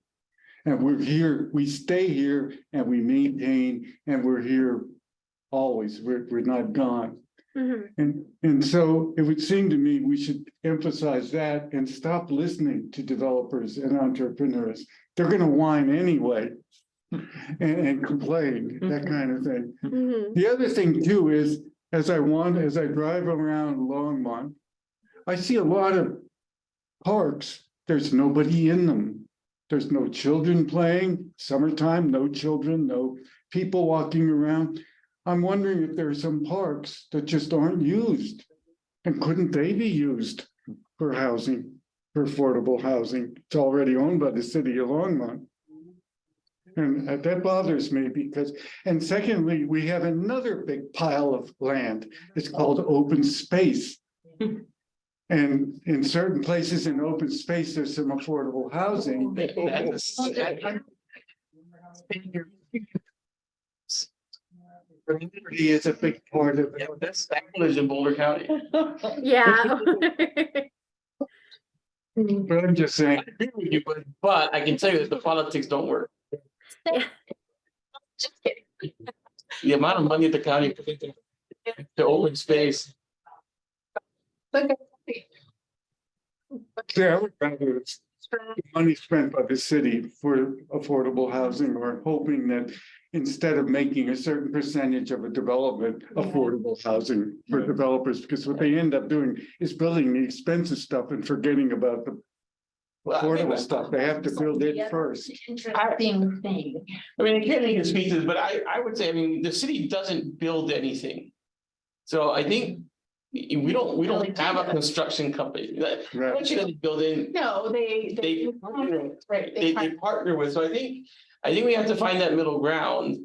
S3: And we're here, we stay here and we maintain, and we're here always, we're not gone.
S4: Mhm.
S3: And so it would seem to me we should emphasize that and stop listening to developers and entrepreneurs. They're gonna whine anyway and complain, that kind of thing.
S4: Mhm.
S3: The other thing too is, as I drive around Longmont, I see a lot of parks, there's nobody in them. There's no children playing, summertime, no children, no people walking around. I'm wondering if there are some parks that just aren't used. And couldn't they be used for housing, for affordable housing? It's already owned by the city of Longmont. And that bothers me because, and secondly, we have another big pile of land. It's called open space. And in certain places in open space, there's some affordable housing. Community is a big part of it.
S5: That's lives in Boulder County.
S4: Yeah.
S3: But I'm just saying,
S5: I agree with you, but I can tell you that the politics don't work.
S4: Yeah.
S5: The amount of money the county put into the open space.
S3: yeah, I would rather it's money spent by the city for affordable housing, or hoping that instead of making a certain percentage of a development, affordable housing for
S1: Right.
S3: developers, because what they end up doing is building the expensive stuff and forgetting about the affordable stuff. They have to build it first.
S8: Interesting thing.
S5: I mean, I can't make a speak to this, but I would say, I mean, the city doesn't build anything. So I think we don't have a construction company that
S3: Right.
S5: actually doesn't build in.
S8: No,
S5: They
S8: right.
S5: they partner with, so I think we have to find that middle ground.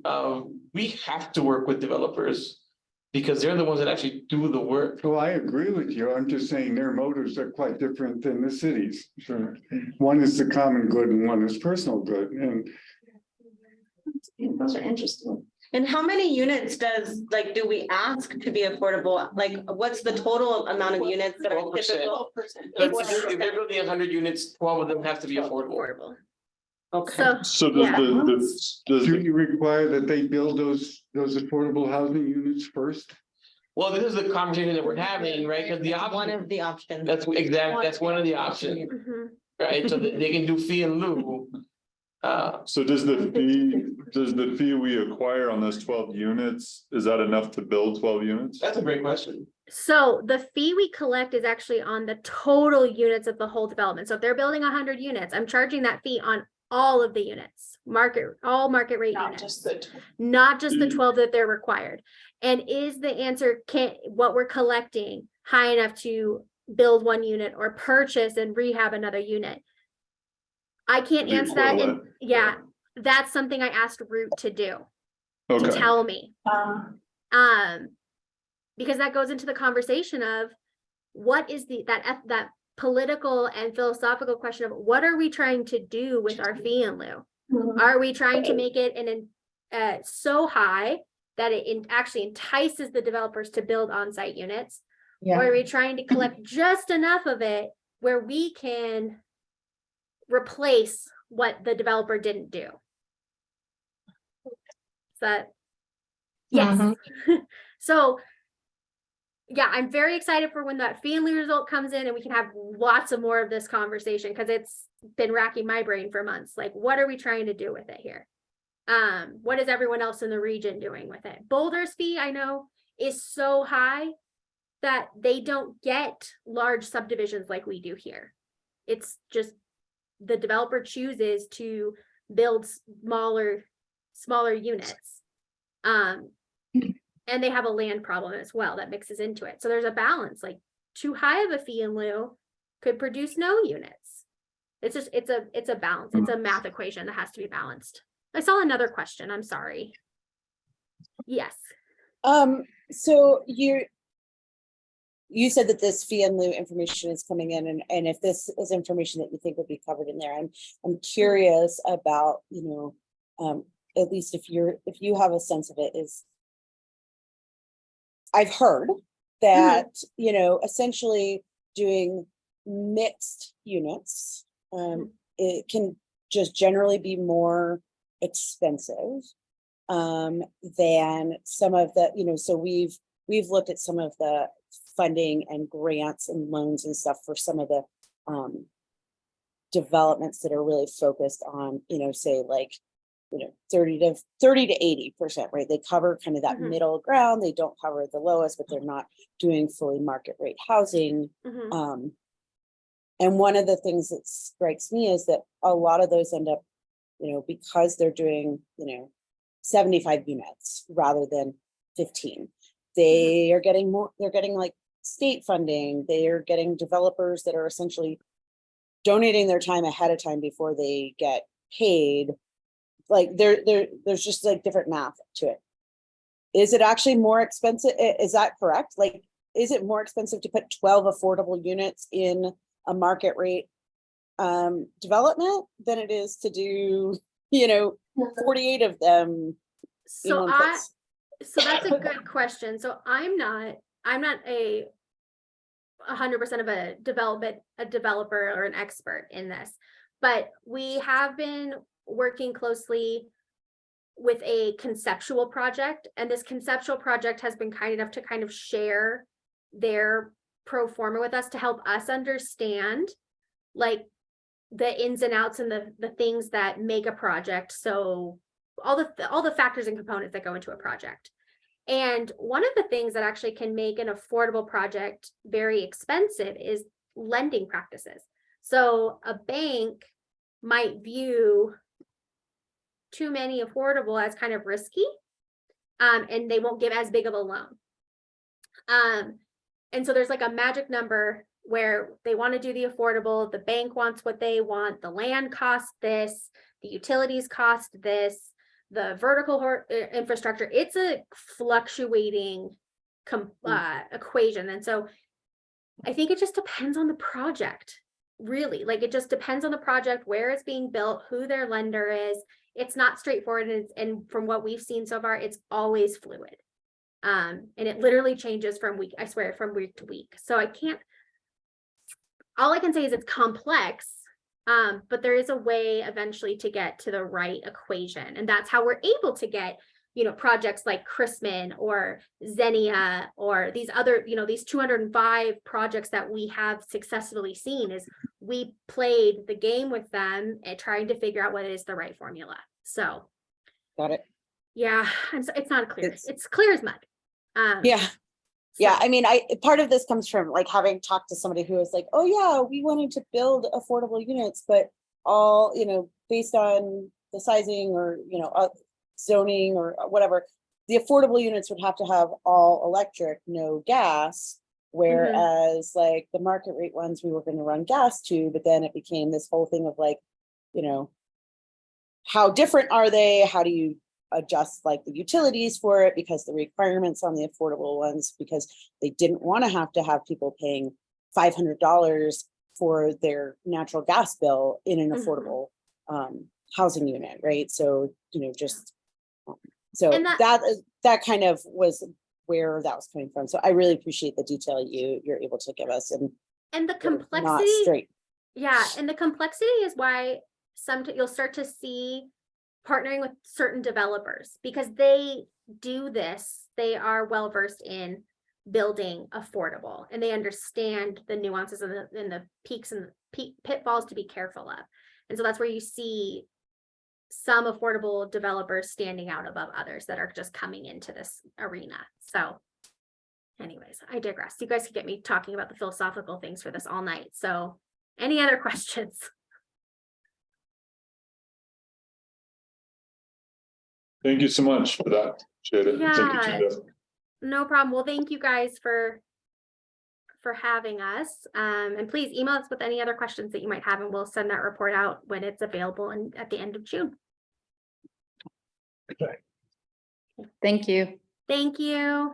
S5: We have to work with developers because they're the ones that actually do the work.
S3: Well, I agree with you. I'm just saying their motives are quite different than the city's. Sure. One is the common good and one is personal good. And
S8: Those are interesting. And how many units do we ask to be affordable? Like, what's the total amount of units that are
S5: 12%.
S8: typical?
S5: If they're building 100 units, 12 of them have to be affordable.
S4: Affordable.
S8: Okay.
S4: So,
S1: So does
S4: Yeah.
S1: does
S3: do you require that they build those affordable housing units first?
S5: Well, this is the conversation that we're having, right? Because the
S8: One
S5: option,
S8: of the options.
S5: that's one of the options,
S4: mhm.
S5: right? So they can do fee in lieu.
S1: so does the fee we acquire on those 12 units, is that enough to build 12 units?
S5: That's a great question.
S4: So the fee we collect is actually on the total units of the whole development. So if they're building 100 units, I'm charging that fee on all of the units, all market rate units, not just the 12 that they're required. And is the answer, what we're collecting high enough to build one unit or purchase and rehab another unit? I can't
S1: The
S4: answer that. And
S1: equivalent.
S4: yeah, that's something I asked Root to do. to
S1: Okay,
S4: tell me.
S2: Uh,
S4: Because that goes into the conversation of what is that political and philosophical question of what are we trying to do with our fee in lieu? Are we trying to make it so high that it actually entices the developers to build on-site units? Or are we trying to collect just enough of it where we can replace what the developer didn't do? That, yes. So, yeah, I'm very excited for when that fee in lieu result comes in and we can have lots of more of this conversation because it's been racking my brain for months. Like, what are we trying to do with it here? What is everyone else in the region doing with it? Boulder's fee, I know, is so high that they don't get large subdivisions like we do here. It's just the developer chooses to build smaller units. And they have a land problem as well that mixes into it. So there's a balance, like too high of a fee in lieu could produce no units. It's just, it's a balance. It's a math equation that has to be balanced. I saw another question. I'm sorry. Yes.
S10: So you said that this fee in lieu information is coming in, and if this is information that you think would be covered in there, I'm curious about, at least if you have a sense of it, is I've heard that, essentially doing mixed units, it can just generally be more expensive than some of the, so we've looked at some of the funding and grants and loans and stuff for some of the developments that are really focused on, say like, 30 to 80%, right? They cover kind of that middle ground. They don't cover the lowest, but they're not doing fully market rate housing. And one of the things that strikes me is that a lot of those end up, because they're doing, 75 units rather than 15. They are getting more, they're getting like state funding. They are getting developers that are essentially donating their time ahead of time before they get paid. Like there's just like different math to it. Is it actually more expensive? Is that correct? Like, is it more expensive to put 12 affordable units in a market rate development than it is to do, 48 of them?
S4: So that's a good question. So I'm not a 100% of a developer or an expert in this, but we have been working closely with a conceptual project, and this conceptual project has been kind enough to kind of share their pro forma with us to help us understand like the ins and outs and the things that make a project. So all the factors and components that go into a project. And one of the things that actually can make an affordable project very expensive is lending practices. So a bank might view too many affordable as kind of risky, and they won't give as big of a loan. And so there's like a magic number where they want to do the affordable, the bank wants what they want, the land costs this, the utilities cost this, the vertical infrastructure. It's a fluctuating equation. And so I think it just depends on the project, really. Like it just depends on the project, where it's being built, who their lender is. It's not straightforward, and from what we've seen so far, it's always fluid. And it literally changes from week to week. So all I can say is it's complex, but there is a way eventually to get to the right equation. And that's how we're able to get, projects like Chrisman or Xenia or these other, these 205 projects that we have successfully seen, is we played the game with them and trying to figure out what is the right formula. So.
S10: Got it.
S4: Yeah, it's not clear. It's clear as mud.
S10: Yeah, I mean, part of this comes from like having talked to somebody who was like, oh yeah, we wanted to build affordable units, but all, based on the sizing or, zoning or whatever, the affordable units would have to have all electric, no gas. Whereas like the market rate ones, we were going to run gas too, but then it became this whole thing of like, how different are they? How do you adjust like the utilities for it because the requirements on the affordable ones, because they didn't want to have people paying $500 for their natural gas bill in an affordable housing unit, right? So, just so
S4: And
S10: that kind of was where that was coming from. So I really appreciate the detail you're able to give us, and
S4: the
S10: not
S4: complexity,
S10: straight.
S4: yeah, and the complexity is why you'll start to see partnering with certain developers because they do this. They are well versed in building affordable and they understand the nuances and the peaks and pitfalls to be careful of. And so that's where you see some affordable developers standing out above others that are just coming into this arena. So anyways, I digress. You guys could get me talking about the philosophical things for this all night. So any other questions?
S1: Thank you so much for that. Appreciate it. Thank you,
S4: Yeah.
S1: Gina.
S4: No problem. Well, thank you guys for having us. And please email us with any other questions that you might have, and we'll send that report out when it's available and at the end of June.
S2: Thank you.
S4: Thank you.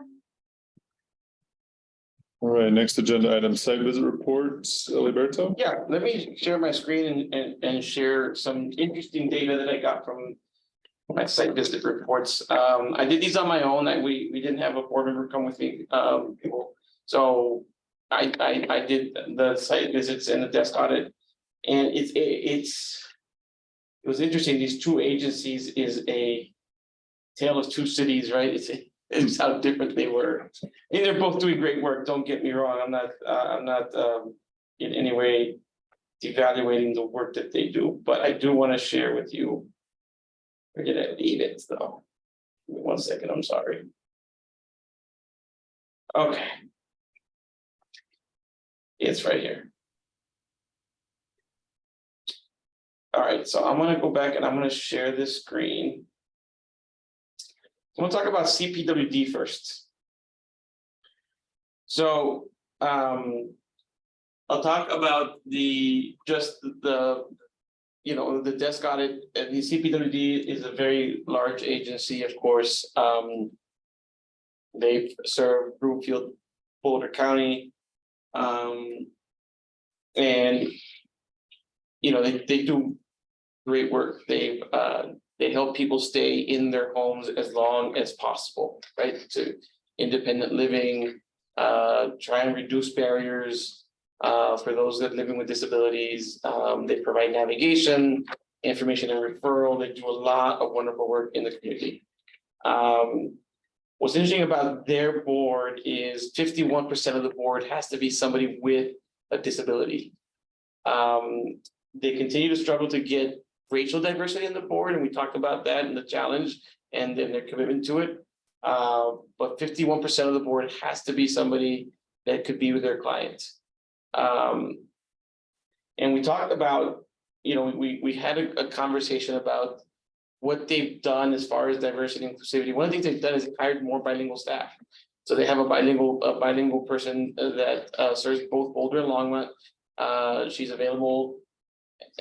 S1: All right, next agenda item, site visit reports, Alberto.
S5: Yeah, let me share my screen and share some interesting data that I got from my site visit reports. I did these on my own. We didn't have a board member come with me. So I did the site visits and the desk audit, and it was interesting. These two agencies is a tale of two cities, right? It's how different they were. And they're both doing great work. Don't get me wrong. I'm not in any way devaluating the work that they do, but I do want to share with you. We're gonna leave it though. Give me 1 second. I'm sorry. Okay. It's right here. All right, so I'm gonna go back and I'm gonna share this screen. I'm gonna talk about CPWD first. So I'll talk about the desk audit. And the CPWD is a very large agency, of course. They serve Broomfield, Boulder County. And they do great work. They help people stay in their homes as long as possible, right? To independent living, try and reduce barriers for those that are living with disabilities. They provide navigation, information and referral. They do a lot of wonderful work in the community. What's interesting about their board is 51% of the board has to be somebody with a disability. They continue to struggle to get racial diversity in the board, and we talked about that and the challenge and then their commitment to it. But 51% of the board has to be somebody that could be with their clients. And we talked about, we had a conversation about what they've done as far as diversity and inclusivity. One of the things they've done is hired more bilingual staff. So they have a bilingual person that serves both Boulder and Longmont. She's available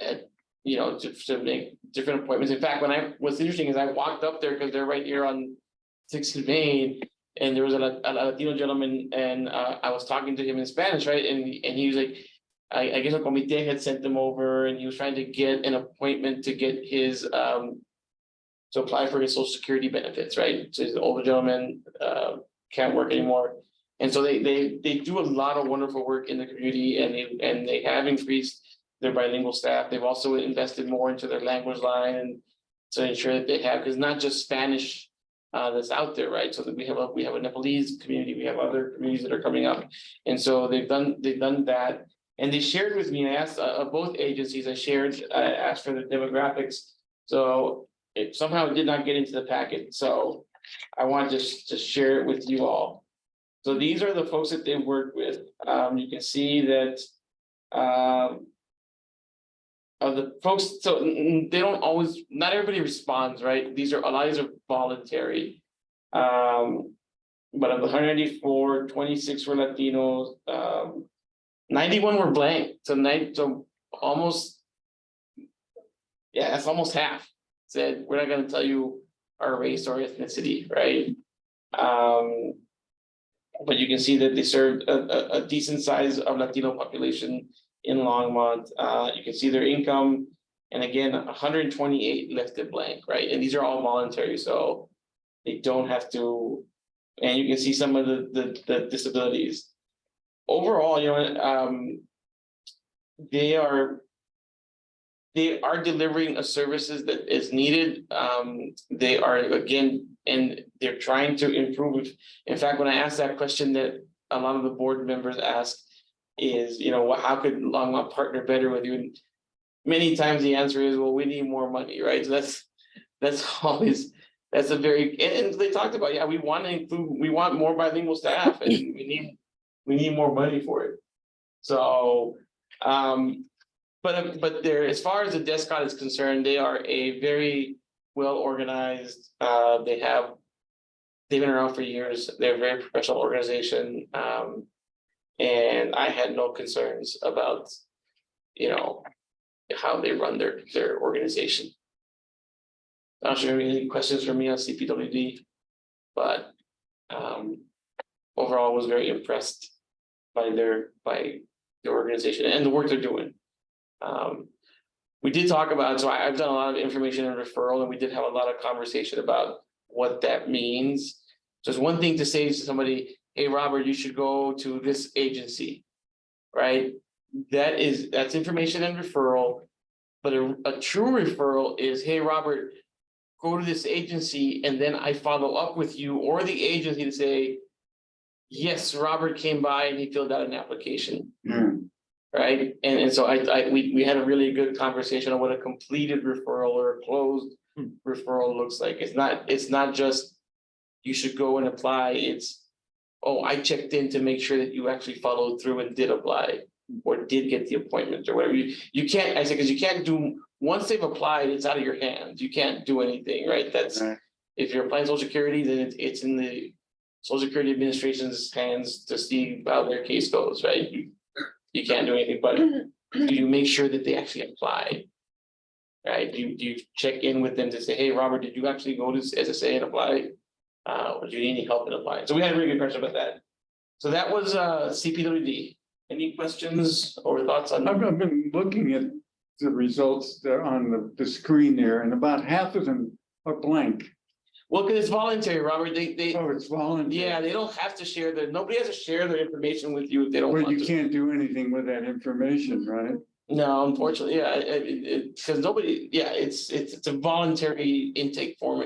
S5: at, to make different appointments. In fact, what's interesting is I walked up there because they're right here on 6th and Main, and there was a Latino gentleman, and I was talking to him in Spanish, right? And he was like, I guess a comité had sent them over, and he was trying to get an appointment to get his to apply for his Social Security benefits, right? So he's an older gentleman, can't work anymore. And so they do a lot of wonderful work in the community, and they have increased their bilingual staff. They've also invested more into their language line and to ensure that they have, because not just Spanish that's out there, right? So that we have a Nepalese community, we have other communities that are coming up. And so they've done that. And they shared with me, I asked both agencies, I asked for the demographics. So it somehow did not get into the packet. So I wanted to share it with you all. So these are the folks that they've worked with. You can see that of the folks, so they don't always, not everybody responds, right? A lot of these are voluntary. But of the 184, 26 were Latinos, 91 were blank. So almost, yeah, that's almost half. Said, we're not going to tell you race or ethnicity, right? But you can see that they serve a decent size of Latino population in Longmont. You can see their income, and again, 128 left it blank, right? And these are all voluntary, so they don't have to. And you can see some of the disabilities. Overall, they are delivering a services that is needed. They are, again, and they're trying to improve. In fact, when I asked that question that a lot of the board members ask is, how could Longmont partner better with you? And many times the answer is, well, we need more money, right? So that's a very, and they talked about, we want more bilingual staff, and we need more money for it. So, but they're, as far as the DESCOT is concerned, they are a very well organized. They've been around for years. They're a very professional organization, and I had no concerns about, how they run their organization. I don't sure any questions for me on CPWD, but overall, I was very impressed by their organization and the work they're doing. We did talk about, so I've done a lot of information and referral, and we did have a lot of conversation about what that means. So it's one thing to say to somebody, hey, Robert, you should go to this agency, right? That's information and referral, but a true referral is, hey, Robert, go to this agency, and then I follow up with you or the agency to say, yes, Robert came by and he filled out an application. Right, and so we had a really good conversation on what a completed referral or a closed referral looks like. It's not just you should go and apply. It's, oh, I checked in to make sure that you actually followed through and did apply or did get the appointment or whatever. You can't, I said, because you can't do, once they've applied, it's out of your hands. You can't do anything, right? That's if you're applying Social Security, then it's in the Social Security Administration's hands to see how their case goes, right? You can't do anything, but you make sure that they actually apply, right? You check in with them to say, hey, Robert, did you actually go to SSA and apply? Or do you need any help in applying? So we had a really good question about that. So that was CPWD. Any questions or thoughts on?
S3: I've been looking at the results there on the screen there, and about half of them are blank.
S5: Well, because it's voluntary, Robert.
S3: Oh, it's voluntary.
S5: Yeah, they don't have to share nobody has to share their information with you if they don't want to.
S3: Well, you can't do anything with that information, right?
S5: No, unfortunately, yeah, because nobody, it's a voluntary intake form.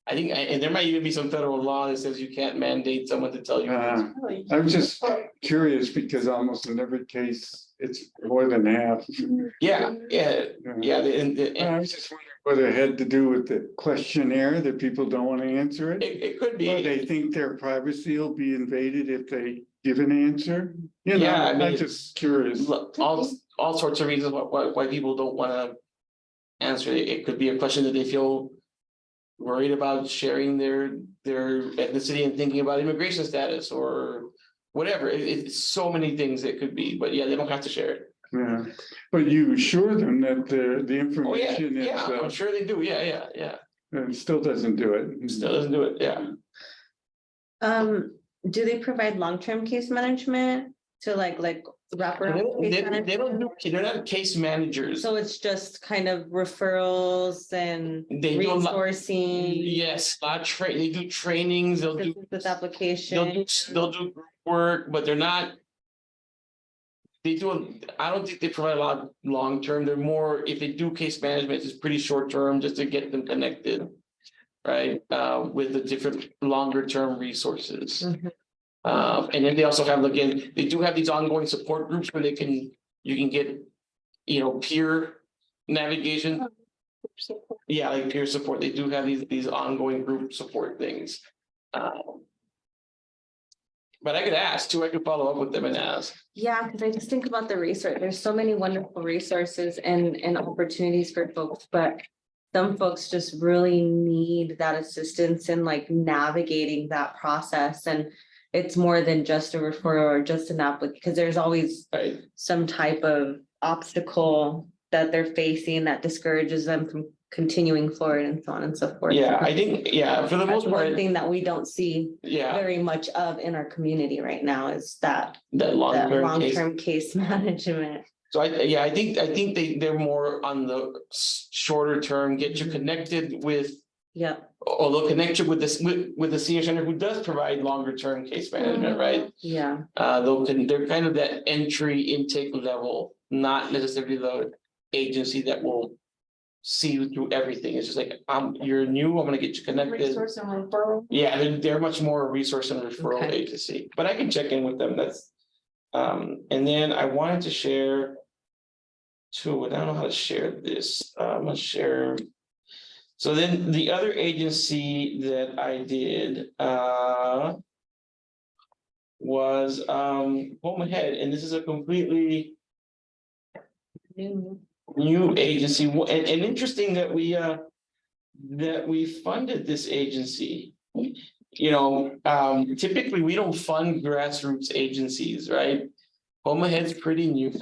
S5: I think, and there might even be some federal law that says you can't mandate someone to tell you.
S3: I'm just curious because almost in every case, it's more than half.
S5: Yeah.
S3: I was just wondering whether it had to do with the questionnaire that people don't want to answer it.
S5: It could be.
S3: Or they think their privacy will be invaded if they give an answer.
S5: Yeah,
S3: I'm just curious.
S5: All sorts of reasons why people don't want to answer it. It could be a question that they feel worried about sharing their ethnicity and thinking about immigration status or whatever. It's so many things it could be, but yeah, they don't have to share it.
S3: Yeah, but you assure them that the information is.
S5: Yeah, I'm sure they do. Yeah.
S3: It still doesn't do it.
S5: Still doesn't do it. Yeah.
S8: Do they provide long-term case management to like wraparound?
S5: They don't do. They're not case managers.
S8: So it's just kind of referrals and
S5: They do a lot.
S8: resourcing.
S5: Yes, they do trainings. They'll do
S8: This application.
S5: They'll do work, but they're not. I don't think they provide a lot of long-term. They're more, if they do case management, it's pretty short-term just to get them connected. Right, with the different longer-term resources. And then they also have, again, they do have these ongoing support groups where you can get, peer navigation. Yeah, like peer support. They do have these ongoing group support things. But I could ask too. I could follow up with them and ask.
S8: Yeah, because I just think about the resource. There's so many wonderful resources and opportunities for folks, but some folks just really need that assistance in like navigating that process. And it's more than just a referral or just an applicant, because there's always some type of obstacle that they're facing that discourages them from continuing forward and so on and so forth.
S5: Yeah, I think, yeah, for the
S8: That's
S5: most part,
S8: one thing that we don't see
S5: yeah,
S8: very much of in our community right now is that
S5: that long-term case.
S8: long-term case management.
S5: So I think they're more on the shorter term, get you connected with,
S8: Yep,
S5: or they'll connect you with this, with the senior center who does provide longer term case management, right?
S8: yeah.
S5: They're kind of that entry intake level, not necessarily the agency that will see you through everything. It's just like, you're new, I'm gonna get you connected.
S9: Resource and referral.
S5: Yeah, they're much more a resource and referral
S8: Okay.
S5: agency, but I can check in with them. That's. And then I wanted to share. Too, and I don't know how to share this. I'm gonna share. So then the other agency that I did was Home Ahead, and this is a completely new agency. And interesting that we funded this agency. You know, typically we don't fund grassroots agencies, right? Home Ahead's pretty new.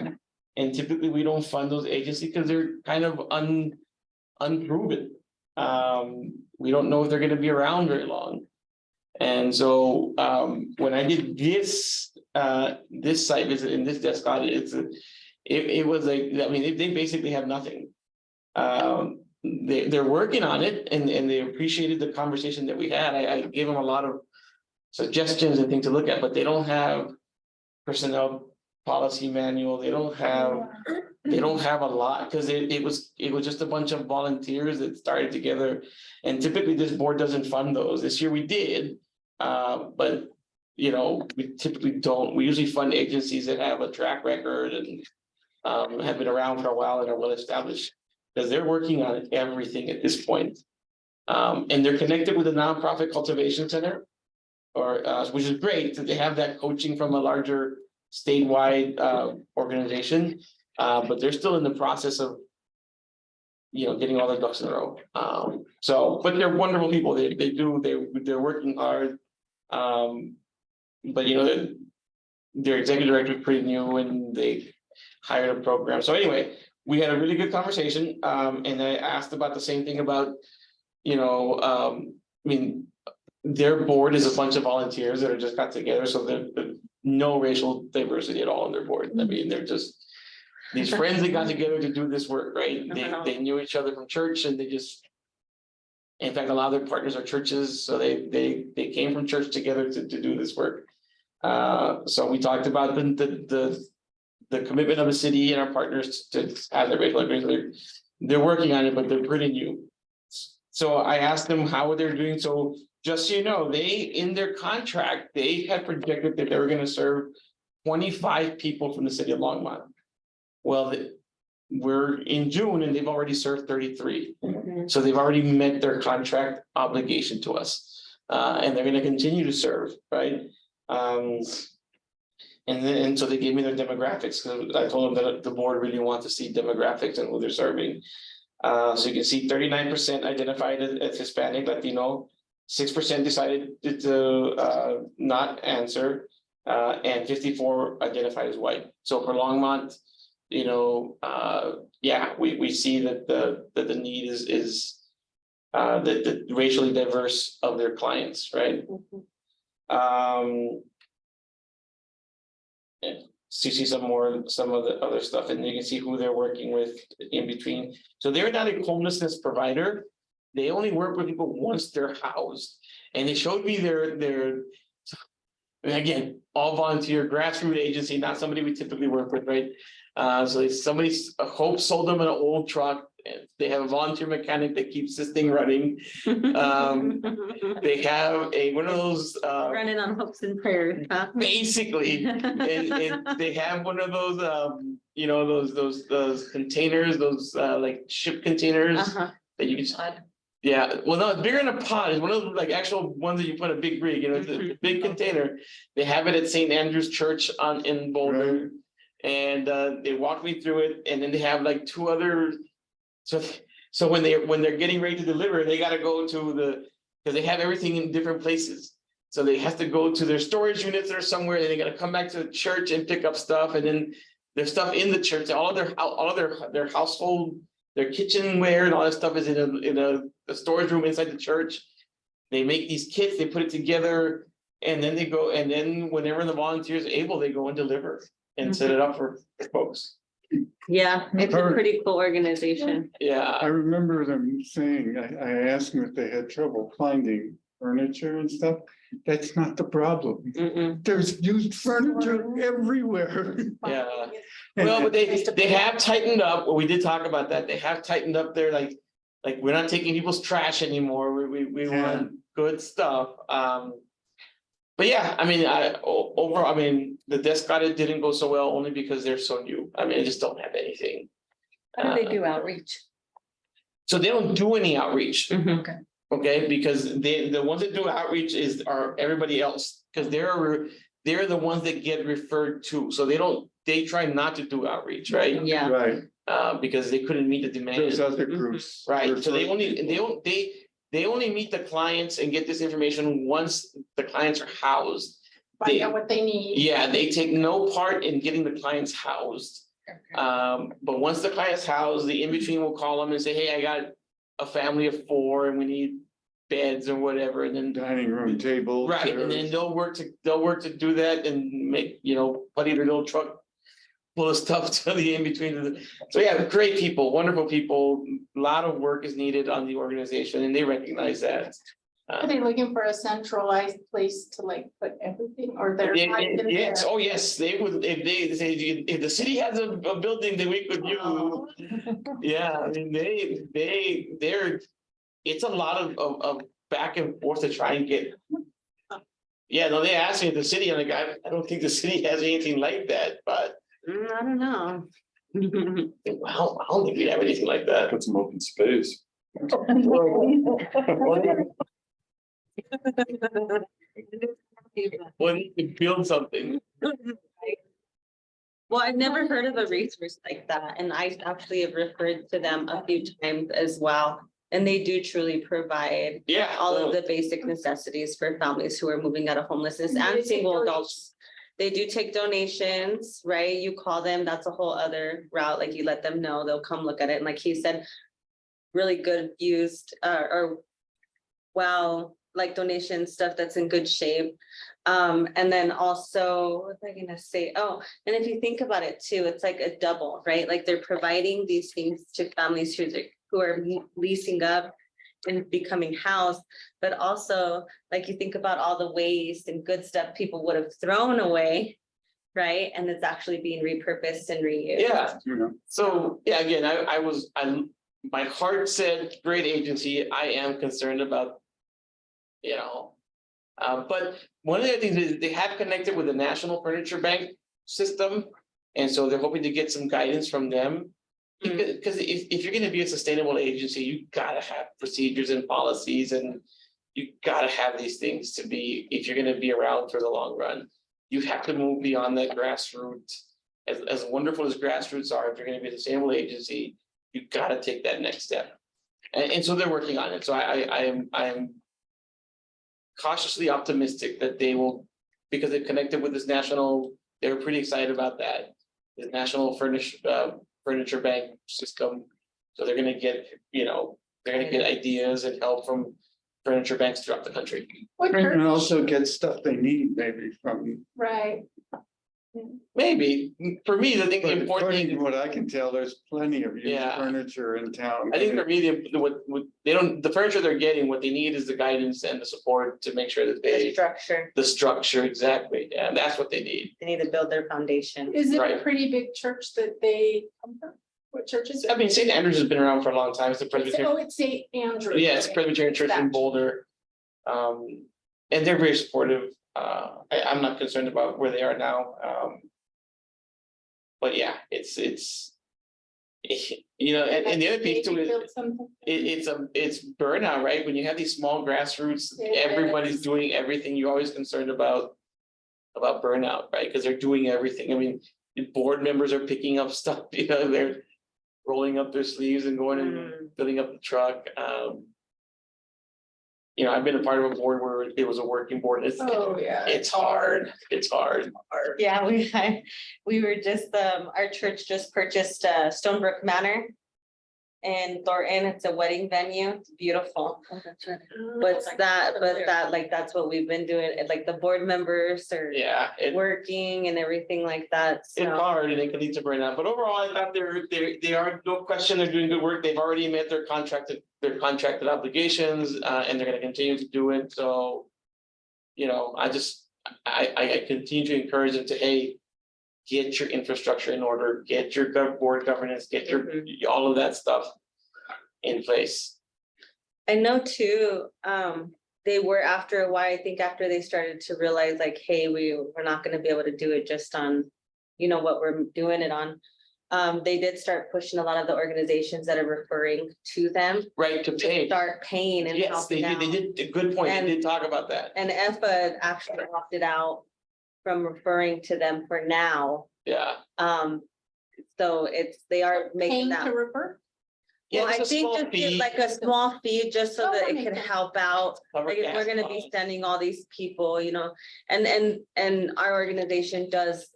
S5: And typically we don't fund those agencies because they're kind of unproven. We don't know if they're gonna be around very long. And so when I did this site visit and this desk audit, it was like, I mean, they basically have nothing. They're working on it and they appreciated the conversation that we had. I gave them a lot of suggestions and things to look at, but they don't have personnel policy manual. They don't have a lot because it was just a bunch of volunteers that started together. And typically this board doesn't fund those. This year we did, but you know, we typically don't. We usually fund agencies that have a track record and have been around for a while and are well established because they're working on everything at this point. And they're connected with the nonprofit cultivation center, or which is great that they have that coaching from a larger statewide organization, but they're still in the process of, you know, getting all their ducks in a row. But they're wonderful people. They're working hard. But you know, their executive director is pretty new and they hired a program. So anyway, we had a really good conversation. And I asked about the same thing about, you know, I mean, their board is a bunch of volunteers that are just got together. So they're no racial diversity at all on their board. I mean, they're just these friends that got together to do this work, right? They knew each other from church and they just, in fact, a lot of their partners are churches. So they came from church together to do this work. So we talked about the commitment of the city and our partners to have their racial agreement. They're working on it, but they're pretty new. So I asked them how they're doing. So just so you know, in their contract, they had projected that they were going to serve 25 people from the city of Longmont. Well, we're in June and they've already served 33. So they've already met their contract obligation to us. And they're going to continue to serve, right? And so they gave me their demographics because I told them that the board really wants to see demographics and who they're serving. So you can see 39% identified as Hispanic, Latino, 6% decided to not answer, and 54 identified as white. So for Longmont, you know, yeah, we see that the need is the racially diverse of their clients, right? Yeah. So you see some of the other stuff, and you can see who they're working with in between. So they're not a homelessness provider. They only work with people once they're housed. And they showed me their and again, all volunteer grassroots agency, not somebody we typically work with, right? So somebody, Hope sold them an old truck. They have a volunteer mechanic that keeps this thing running. They have one of those
S8: Running on hopes and prayers, huh?
S5: basically, and they have one of those you know, those containers, those like ship containers that you can. Yeah, well, no, it's bigger than a pod. It's one of those like actual ones that you put a big rig, you know, it's a big container. They have it at St. Andrew's Church in Boulder. And they walked me through it, and then they have like two other. So when they're getting ready to deliver, they got to go to because they have everything in different places. So they have to go to their storage units or somewhere. Then they got to come back to the church and pick up stuff, and then there's stuff in the church. All of their household their kitchenware and all that stuff is in a storage room inside the church. They make these kits, they put it together, and then they go, and then whenever the volunteers are able, they go and deliver and set it up for folks.
S8: Yeah, it's a pretty cool organization.
S3: I
S5: Yeah,
S3: remember them saying, I asked them if they had trouble finding furniture and stuff. That's not the problem.
S8: Mm-mm.
S3: There's used furniture everywhere.
S5: yeah. Well, but they have tightened up, well, we did talk about that, they have tightened up their like we're not taking people's trash anymore, we
S3: Yeah.
S5: want good stuff, but yeah, I mean, the desk audit didn't go so well only because they're so new, I mean, I just don't have anything.
S2: How do they do outreach?
S5: So they don't do any outreach,
S2: Okay.
S5: okay, because the ones that do outreach are everybody else, because they're the ones that get referred to, so they try not to do outreach, right?
S8: Yeah.
S3: Right,
S5: Because they couldn't meet the demand.
S3: those other groups.
S5: Right, so they only meet the clients and get this information once the clients are housed.
S7: Find out what they need.
S5: Yeah, they take no part in getting the clients housed. But once the client's housed, the in-between will call them and say, hey, I got a family of 4 and we need beds or whatever, and then.
S3: Dining room table.
S5: Right, and then they'll work to do that and make, putty their little truck. Full of stuff to the in-between. So yeah, great people, wonderful people, a lot of work is needed on the organization and they recognize that.
S7: Are they looking for a centralized place to like put everything or they're?
S5: Yes, oh yes, they would, if the city has a building that we could
S7: Oh.
S5: use. Yeah, I mean, they're, it's a lot of back and forth to try and get. Yeah, no, they asked me if the city, I'm like, I don't think the city has anything like that, but.
S8: I don't know.
S5: I don't think we have anything like that.
S1: Put some open space.
S5: When you build something.
S8: Well, I've never heard of a resource like that, and I actually have referred to them a few times as well. And they do truly provide
S5: Yeah.
S8: all of the basic necessities for families who are moving out of homelessness and single adults. They do take donations, right? You call them, that's a whole other route, like you let them know, they'll come look at it, and like he said, really good used, like donation stuff that's in good shape. And then also, what was I gonna say? Oh, and if you think about it too, it's like a double, right? Like they're providing these things to families who are leasing up and becoming housed, but also like you think about all the waste and good stuff people would have thrown away, right? And it's actually being repurposed and reused.
S5: Yeah, so, yeah, again, my heart said, great agency, I am concerned about. But one of the things is they have connected with the National Furniture Bank system. And so they're hoping to get some guidance from them. Because if you're gonna be a sustainable agency, you gotta have procedures and policies and you gotta have these things to be, if you're gonna be around for the long run. You have to move beyond that grassroots. As wonderful as grassroots are, if you're gonna be a sustainable agency, you gotta take that next step. And so they're working on it. So I am cautiously optimistic that they will, because they've connected with this national, they're pretty excited about that. The National Furniture Bank system. So they're gonna get, ideas and help from furniture banks throughout the country.
S3: And also get stuff they need maybe from.
S7: Right.
S5: Maybe, for me, I think the
S3: But
S5: important
S3: according to
S5: thing,
S3: what I can tell, there's plenty of used
S5: Yeah.
S3: furniture in town.
S5: I think for me, the furniture they're getting, what they need is the guidance and the support to make sure that
S8: The structure,
S5: the structure, exactly, and that's what they need.
S8: they need to build their foundation.
S7: Is it a
S5: Right.
S7: pretty big church that they come from? What church is it?
S5: I mean, St. Andrews has been around for a long time, it's a
S7: Oh,
S5: Presbyterian,
S7: it's St. Andrew.
S5: yeah, it's a Presbyterian church in
S7: Gotcha.
S5: Boulder. And they're very supportive, I'm not concerned about where they are now, but yeah, it's, and the other piece too
S7: Maybe
S5: is,
S7: build something.
S5: it's burnout, right? When you have these small grassroots,
S7: Yeah.
S5: everybody's doing everything, you're always concerned about burnout, right? Because they're doing everything. I mean, the board members are picking up stuff, they're rolling up their sleeves and going and filling up the truck. I've been a part of a board where it was a working board.
S7: Oh, yeah.
S5: It's hard. It's hard.
S8: Yeah, we were just, our church just purchased Stonebrook Manor. in Thornton. It's a wedding venue. It's beautiful. But that's what we've been doing. And, like the board members are
S5: Yeah,
S8: working and everything like that.
S5: it's
S8: So
S5: hard and it can lead to burnout, but overall, I thought they are, no question, they're doing good work. They've already met their contracted obligations, and they're gonna continue to do it, so. You know, I continue to encourage them to, hey, get your infrastructure in order, get your board governance, get your, all of that stuff in place.
S8: I know too, they were after a while, I think after they started to realize like, hey, we're not gonna be able to do it just on, you know, what we're doing it on. They did start pushing a lot of the organizations that are referring to them
S5: Right, to pay.
S8: start paying and
S5: Yes, they
S8: helping
S5: did,
S8: out.
S5: a good point,
S8: And-
S5: they did talk about that,
S8: And EFA actually opted out from referring to them for now.
S5: yeah.
S8: So they are making
S7: Paying
S8: that.
S7: to refer?
S5: Yeah,
S8: Well, I
S5: there's a
S8: think
S5: small
S8: just
S5: fee.
S8: get like a small fee, just so
S7: Oh,
S8: that
S7: that
S8: it
S7: makes
S8: could
S7: sense.
S8: help out.
S5: Cover
S8: Like if
S5: gas
S8: we're gonna be
S5: costs.
S8: sending all these people, you know, and our organization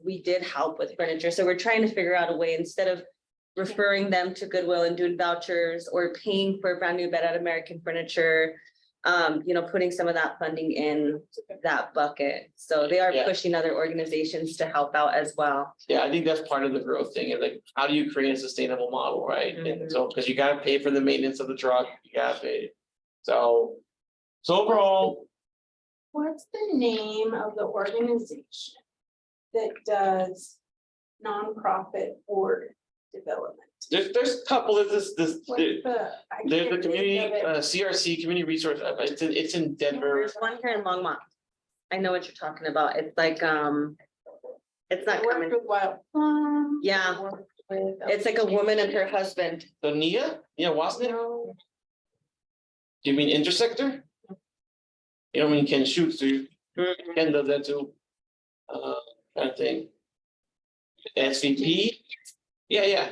S8: we did help with furniture, so we're trying to figure out a way, instead of referring them to Goodwill and doing vouchers or paying for a brand new bed at American Furniture. You know, putting some of that funding in that bucket, so they are
S5: Yeah.
S8: pushing other organizations to help out as well.
S5: Yeah, I think that's part of the growth thing, is like, how do you create a sustainable model, right? And so, because you gotta pay for the maintenance of the truck, you gotta pay. So overall,
S7: What's the name of the organization that does nonprofit board development?
S5: there's a couple of this,
S7: What's the? I
S5: there's the
S7: can't
S5: community,
S7: think of it.
S5: CRC, Community Resource, it's in Denver.
S8: There's one here in Longmont. I know what you're talking about. It's like, it's not
S7: I worked
S8: coming.
S7: with Wild Plum.
S8: Yeah.
S7: I worked with-
S8: It's like a woman and her husband.
S5: So Nia, Wasnick,
S7: No,
S5: do you mean Intersector? You know, when Ken shoots, too, Ken does that too. Kind of thing. SVP, yeah,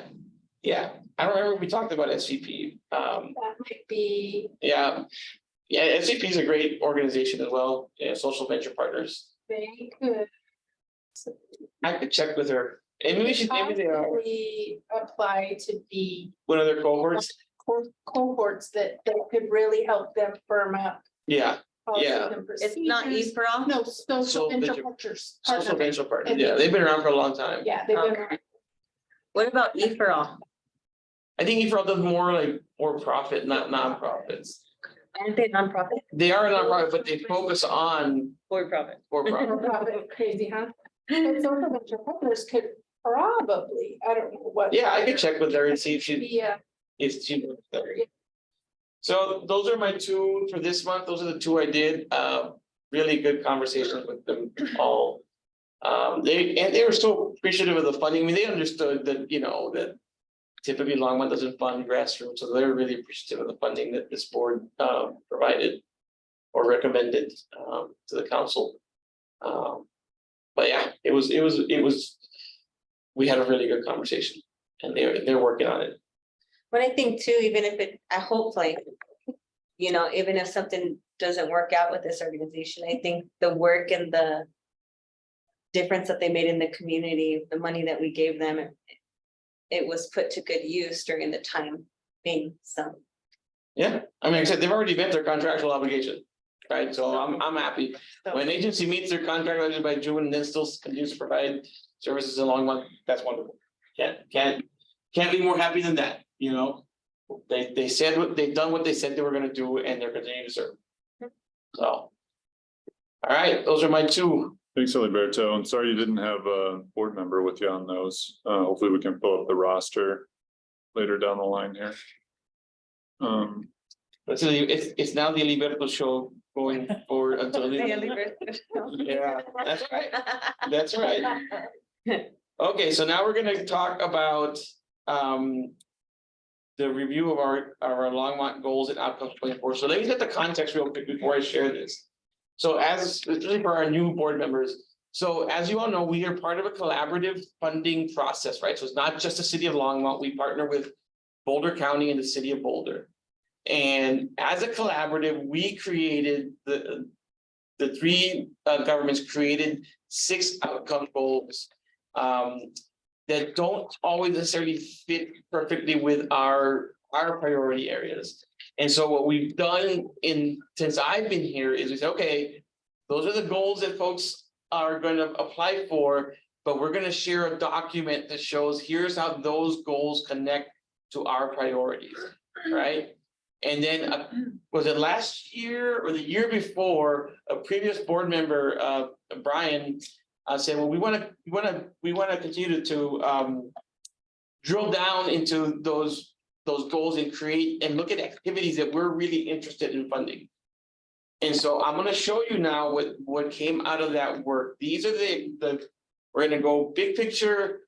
S5: I don't remember if we talked about SVP,
S7: that might be
S5: yeah. Yeah, SVP is a great organization as well, Social Venture Partners,
S7: very good.
S5: I could check with her, and maybe they are
S7: Possibly apply to be
S5: one of their cohorts,
S7: cohorts that could really help them firm up.
S5: yeah,
S7: policies
S5: Yeah.
S7: and
S8: It's not
S7: procedures.
S8: E-for-all?
S7: No, social
S5: Social
S7: venture
S5: venture-
S7: partners.
S5: Social
S7: partner.
S5: Venture Partners, yeah, they've been around for a long time.
S7: Yeah, they've been,
S8: Okay. What about E-for-all?
S5: I think E4L does more like for profit, not nonprofits.
S8: Aren't they nonprofit?
S5: They are a nonprofit, but they focus on
S8: For profit.
S5: for profit.
S7: profit crazy, huh? But social venture partners could probably, I don't know what.
S5: Yeah, I could check with her and see if she,
S7: Yeah.
S5: if she. So those are my two for this month. Those are the two I did. Really good conversations with them all. They were so appreciative of the funding. I mean, they understood that, you know, that typically Longmont doesn't fund grassroots, so they're really appreciative of the funding that this board provided or recommended to the council. But yeah, it was, we had a really good conversation and they're working on it.
S8: But I think too, even if I hopefully, you know, even if something doesn't work out with this organization, I think the work and the difference that they made in the community, the money that we gave them, it was put to good use during the time being, so.
S5: Yeah, I mean, like I said, they've already met their contractual obligation, right? So I'm happy. When an agency meets their contract obligation by June and then still continues to provide services in Longmont, that's wonderful. Can't be more happy than that, you know? They said they've done what they said they were gonna do and they're continuing to serve. So. All right, those are my two.
S1: Thanks, Alberto. And sorry you didn't have a board member with you on those. Hopefully we can pull up the roster later down the line here.
S5: It's now the Liberto show going forward until. Yeah, that's right. That's right. Okay, so now we're gonna talk about the review of our Longmont goals and outcomes 24. So let me set the context real quick before I share this. So especially for our new board members. So as you all know, we are part of a collaborative funding process, right? So it's not just the city of Longmont. We partner with Boulder County and the city of Boulder. And as a collaborative, we created the three governments created 6 outcome goals that don't always necessarily fit perfectly with our our priority areas. And so what we've done since I've been here is we say, okay, those are the goals that folks are going to apply for, but we're going to share a document that shows here's how those goals connect to our priorities, right? And then was it last year or the year before, a previous board member, Brian, said, well, we want to continue to drill down into those goals and create and look at activities that we're really interested in funding. And so I'm going to show you now what came out of that work. These are we're going to go big picture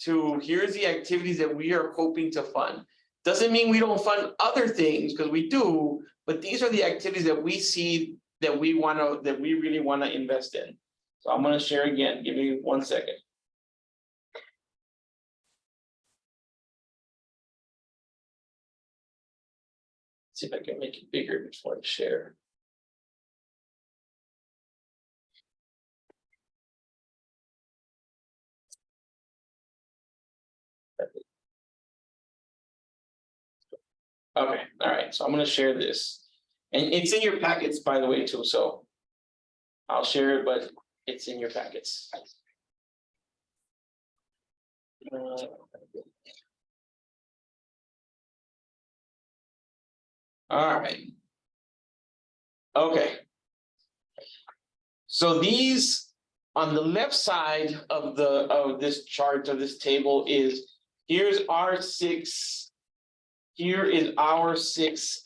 S5: to here's the activities that we are hoping to fund. Doesn't mean we don't fund other things, because we do, but these are the activities that we see that we really want to invest in. So I'm going to share again. Give me 1 second. See if I can make it bigger before I share. Okay, all right, so I'm going to share this. And it's in your packets, by the way, too. So I'll share it, but it's in your packets. All right. Okay. So these on the left side of this chart of this table is here's our six. Here is our six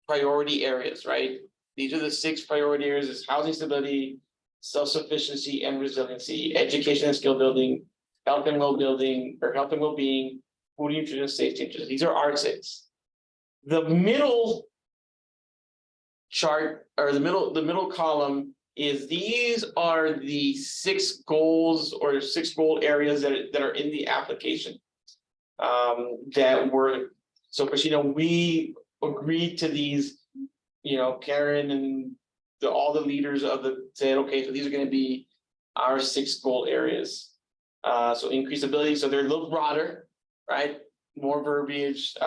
S5: priority areas, right? These are the 6 priority areas: is housing stability, self-sufficiency and resiliency, education and skill building, health and well-being, food and nutrition, safety and justice. These are our 6. The middle chart, or the middle column, is these are the 6 goals or 6 goal areas that are in the application. That were, so Christina, we agreed to these, Karen and all the leaders said, okay, so these are going to be our 6 goal areas. So increased ability, so they're a little broader, right? More verbiage.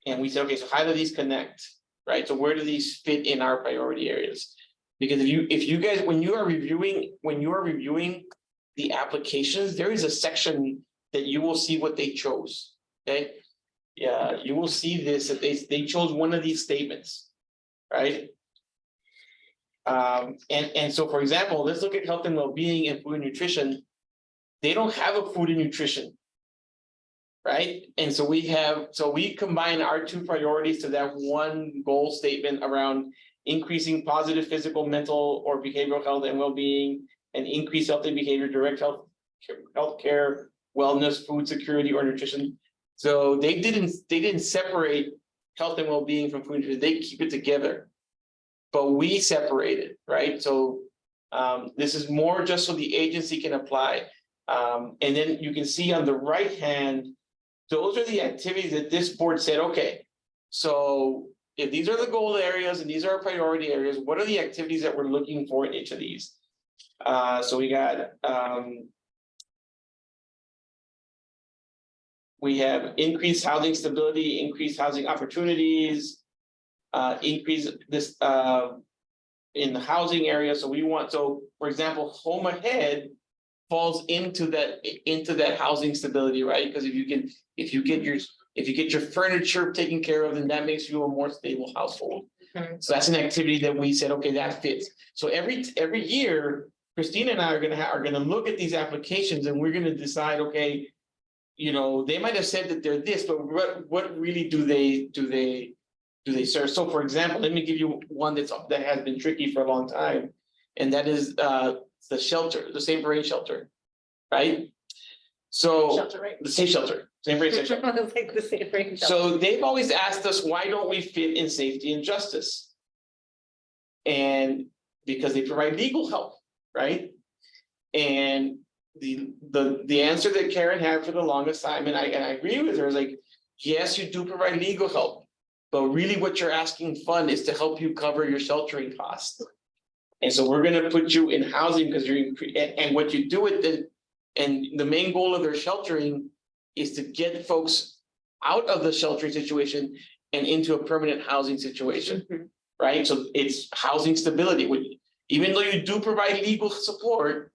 S5: And we said, okay, so how do these connect, right? So where do these fit in our priority areas? Because if you guys, when you are reviewing the applications, there is a section that you will see what they chose. Okay. Yeah, you will see this, that they chose one of these statements, right? And so for example, let's look at health and well-being and food and nutrition. They don't have a food and nutrition, right? And so we combine our 2 priorities to that one goal statement around increasing positive physical, mental, or behavioral health and well-being, and increase healthy behavior, direct health care, wellness, food security, or nutrition. So they didn't separate health and well-being from food and nutrition. They keep it together, but we separate it, right? So this is more just so the agency can apply. And then you can see on the right hand, those are the activities that this board said, okay, so if these are the goal areas and these are our priority areas, what are the activities that we're looking for in each of these? So we have increased housing stability, increased housing opportunities, increase this in the housing area. So for example, Home Ahead falls into that housing stability, right? Because if you get your furniture taken care of, then that makes you a more stable household.
S2: Mm-hmm.
S5: So that's an activity that we said, okay, that fits. So every year, Christina and I are gonna look at these applications and we're gonna decide, okay, they might have said that they're this, but what really do they serve? So for example, let me give you one that has been tricky for a long time, and that is the shelter, the safe for rate shelter, right? So
S2: Shelter, right?
S5: the safe shelter, safe for rate safe shelter.
S2: It's like the safe rate.
S5: So they've always asked us, why don't we fit in safety and justice? And because they provide legal help, right? And the answer that Karen had for the longest time, and I agree with her, is like, yes, you do provide legal help, but really what you're asking fund is to help you cover your sheltering costs. And so we're going to put you in housing because and what you do with it, and the main goal of their sheltering is to get folks out of the sheltering situation and into a permanent housing situation, right? So it's housing stability, which even though you do provide legal support,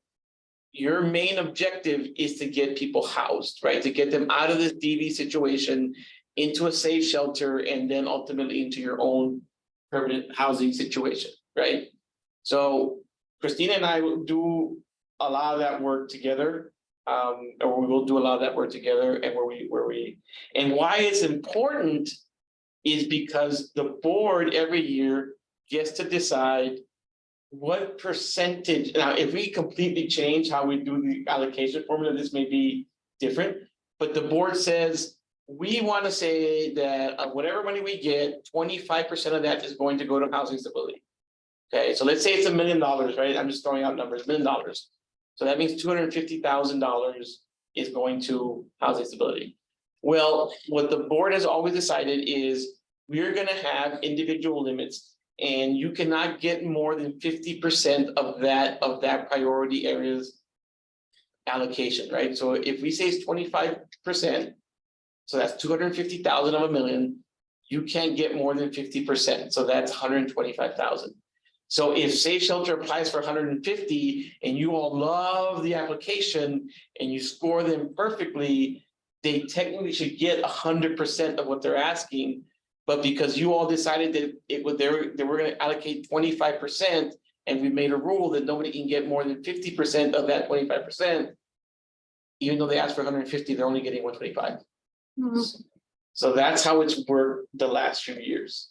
S5: your main objective is to get people housed, right? To get them out of this DV situation into a safe shelter and then ultimately into your own permanent housing situation, right? So Christina and I will do a lot of that work together. Or we will do a lot of that work together, and and why it's important is because the board every year gets to decide what percentage. Now, if we completely change how we do the allocation formula, this may be different, but the board says we want to say that of whatever money we get, 25% of that is going to go to housing stability. Okay, so let's say it's $1 million, right? I'm just throwing out numbers, $1 million. So that means $250,000 is going to housing stability. Well, what the board has always decided is we're gonna have individual limits, and you cannot get more than 50% of that priority areas allocation, right? So if we say it's 25%, so that's 250,000 of $1 million, you can't get more than 50%. So that's 125,000. So if Safe Shelter applies for 150 and you all love the application and you score them perfectly, they technically should get 100% of what they're asking. But because you all decided that they were going to allocate 25%, and we made a rule that nobody can get more than 50% of that 25%, even though they asked for 150, they're only getting 125. So that's how it's worked the last few years.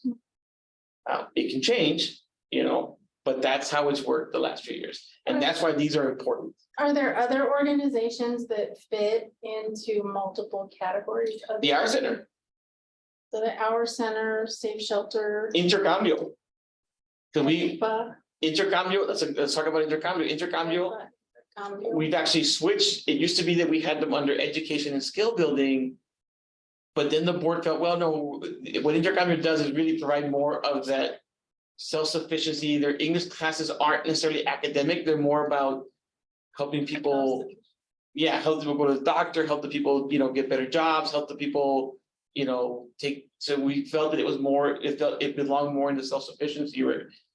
S5: It can change, but that's how it's worked the last few years. And that's why these are important.
S7: Are there other organizations that fit into multiple categories?
S5: The Hour Center.
S7: So the Hour Center, Safe Shelter.
S5: Intercambio. Intercambio, let's talk about Intercambio. We've actually switched. It used to be that we had them under education and skill building. But then the board felt, well, no, what Intercambio does is really provide more of that self-sufficiency. Their English classes aren't necessarily academic. They're more about helping people, help people go to the doctor, help the people, get better jobs, help the people, so we felt that it belonged more in the self-sufficiency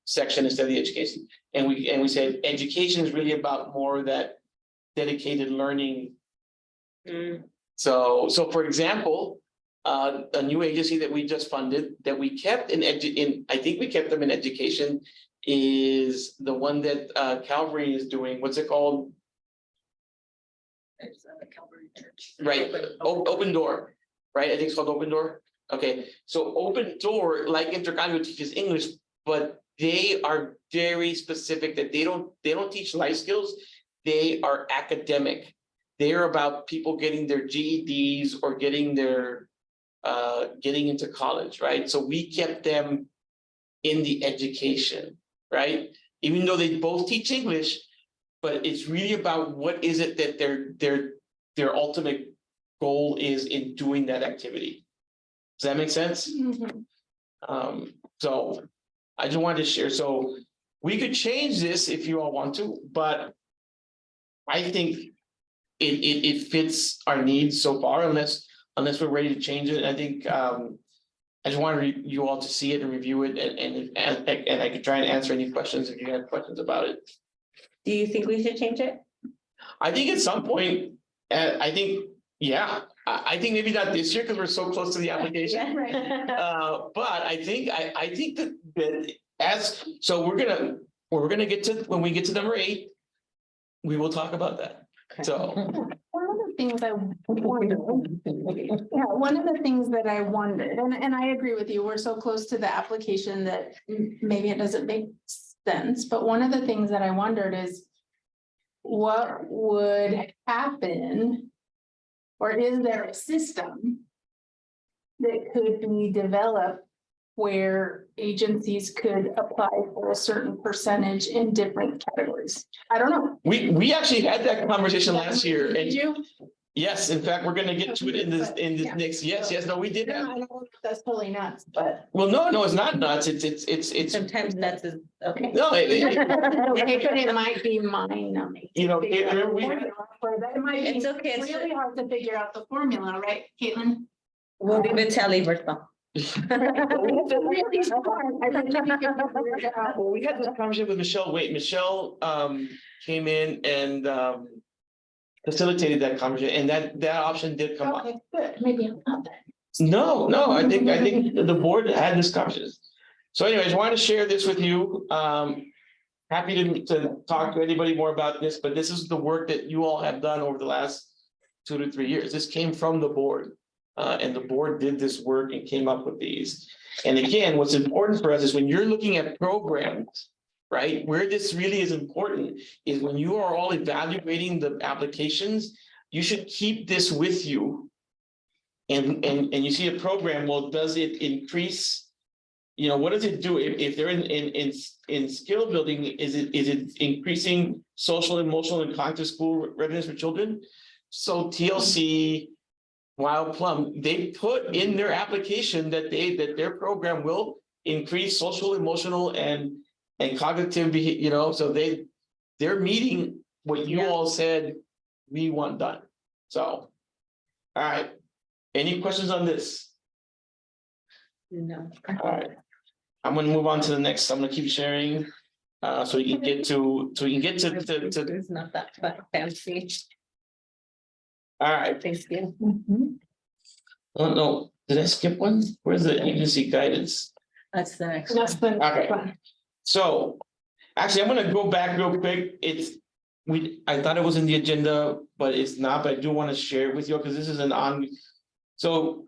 S5: section instead of the education. And we said education is really about more of that dedicated learning. So for example, a new agency that we just funded that we kept I think we kept them in education is the one that Calvary is doing. What's it called?
S2: It's Calvary Church.
S5: Right, Open Door, right? I think it's called Open Door. Okay, so Open Door, like Intercambio, teaches English, but they are very specific that they don't teach life skills. They are academic. They're about people getting their GEDs or getting into college, right? So we kept them in the education, right? Even though they both teach English, but it's really about what is it that their ultimate goal is in doing that activity. Does that make sense? So I just wanted to share. So we could change this if you all want to, but I think it fits our needs so far, unless we're ready to change it. I think I just wanted you all to see it and review it, and I could try and answer any questions if you have questions about it.
S8: Do you think we should change it?
S5: I think at some point, I think maybe not this year because we're so close to the application. But I think that we're gonna get to, when we get to number 8, we will talk about that. So
S7: One of the things I wondered, one of the things that I wondered, and I agree with you, we're so close to the application that maybe it doesn't make sense, but one of the things that I wondered is what would happen, or is there a system that could be developed where agencies could apply for a certain percentage in different categories? I don't know.
S5: we actually had that conversation last year,
S7: Did
S5: and
S7: you?
S5: Yes, in fact, we're gonna get to it in this next, yes, no, we did
S7: I
S5: that.
S7: don't know if that's totally nuts, but.
S5: Well, no, it's not nuts. It's,
S2: Sometimes nuts is, okay.
S5: no,
S7: It might be mind numbing.
S5: You know,
S7: It
S5: we-
S7: might
S2: It's
S7: be
S2: okay. It's
S7: really hard to figure out the formula, right, Caitlin?
S8: We'll leave it to Liberto.
S7: Really hard. I think we can figure it out.
S5: well, we had this conversation with Michelle. Wait, Michelle came in and facilitated that conversation, and that option did come up.
S7: Okay, good, maybe I'm not that.
S5: No, I think the board had this conversation. So anyways, I wanted to share this with you. Happy to talk to anybody more about this, but this is the work that you all have done over the last 2 to 3 years. This came from the board. And the board did this work and came up with these. And again, what's important for us is when you're looking at programs, right, where this really is important is when you are all evaluating the applications, you should keep this with you. And you see a program, well, does it increase? You know, what does it do if they're in skill building? Is it increasing social, emotional, and cognitive school readiness for children? So TLC, Wild Plum, they put in their application that their program will increase social, emotional, and cognitive, you know, so they're meeting what you all said we want done. So, all right. Any questions on this?
S2: No.
S5: All right. I'm gonna move on to the next. I'm gonna keep sharing. So we can get to
S2: It's not that fancy.
S5: all right.
S2: Thank you.
S5: Oh no, did I skip one? Where's the agency guidance?
S2: That's the next.
S7: That's the.
S5: Okay. So actually, I'm gonna go back real quick. I thought it was in the agenda, but it's not, but I do want to share it with you because this is an on. So